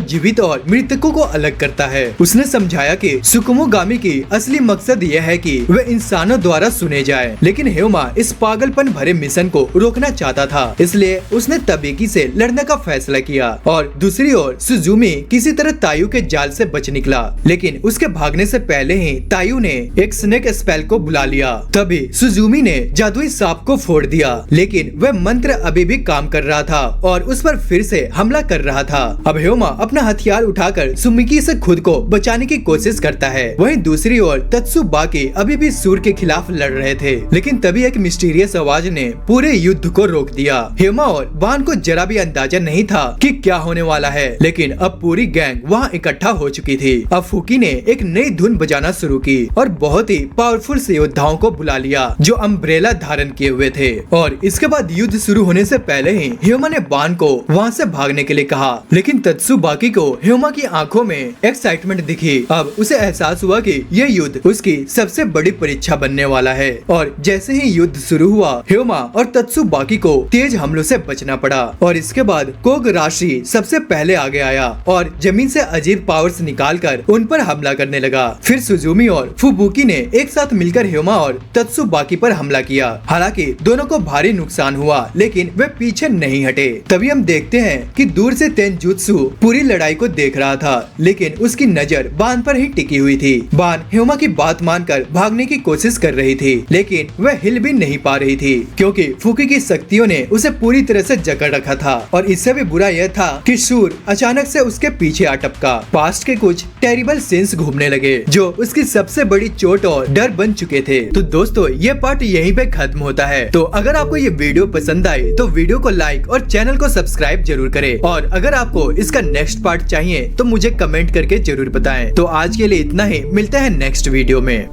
जीवित और मृतकों को अलग करता है। उसने समझाया कि सुकुमोगामी की असली मकसद यह है कि वह इंसानों द्वारा सुने जाए, लेकिन ह्योमा इस पागलपन भरे मिशन को रोकना चाहता था, इसलिए उसने तबेकी से लड़ने का फैसला किया। और दूसरी ओर सुजुमी किसी तरह तायू के जाल से बच निकला, लेकिन उसके भागने से पहले ही तायू ने एक स्नेक स्पेल को बुला लिया। तभी सुजुमी ने जादुई सांप को फोड़ दिया, लेकिन वह मंत्र अभी भी काम कर रहा था और उस पर फिर से हमला कर रहा था। अब ह्योमा अपना हथियार उठाकर सुमिकी से खुद को बचाने की कोशिश करता है। वहीं दूसरी ओर तत्सुबाकी अभी भी सूर के खिलाफ लड़ रहे थे, लेकिन तभी एक मिस्टीरियस आवाज ने पूरे युद्ध को रोक दिया। ह्योमा और बान को जरा भी अंदाजा नहीं था कि क्या होने वाला है, लेकिन अब पूरी गैंग वहाँ इकट्ठा हो चुकी थी। अब फुकी ने एक नई धुन बजाना शुरू की और बहुत ही पावरफुल से योद्धाओं को बुला लिया जो अम्ब्रेला धारण किए हुए थे। और इसके बाद युद्ध शुरू होने से पहले ही ह्योमा ने बान को वहाँ से भागने के लिए कहा, लेकिन तत्सुबाकी को ह्योमा की आंखों में एक्साइटमेंट दिखी। अब उसे एहसास हुआ कि यह युद्ध उसकी सबसे बड़ी परीक्षा बनने वाला है। और जैसे ही युद्ध शुरू हुआ, ह्योमा और तत्सुबाकी को तेज हमलों से बचना पड़ा और इसके बाद कोगराशी सबसे पहले आगे आया और जमीन से अजीब पावर्स निकालकर उन पर हमला करने लगा। फिर सुजुमी और फुबुकी ने एक साथ मिलकर ह्योमा और तत्सुबाकी पर हमला किया। हालांकि दोनों को भारी नुकसान हुआ, लेकिन वे पीछे नहीं हटे। तभी हम देखते हैं कि दूर से तेंजुत्सु पूरी लड़ाई को देख रहा था, लेकिन उसकी नजर बान पर ही टिकी हुई थी। बान ह्योमा की बात मानकर भागने की कोशिश कर रही थी, लेकिन वह हिल भी नहीं पा रही थी क्योंकि फुकी की शक्तियों ने उसे पूरी तरह से जकड़ रखा था। और इससे भी बुरा यह था कि शूर अचानक से उसके पीछे आ टपका। पास्ट के कुछ टेरिबल सीन्स घूमने लगे जो उसकी सबसे बड़ी चोट और डर बन चुके थे। तो दोस्तों, ये पार्ट यहीं पे खत्म होता है। तो अगर आपको ये वीडियो पसंद आई तो वीडियो को लाइक और चैनल को सब्सक्राइब जरूर करें। और अगर आपको इसका नेक्स्ट पार्ट चाहिए तो मुझे कमेंट करके जरूर बताएं। तो आज के लिए इतना ही, मिलते हैं नेक्स्ट वीडियो में।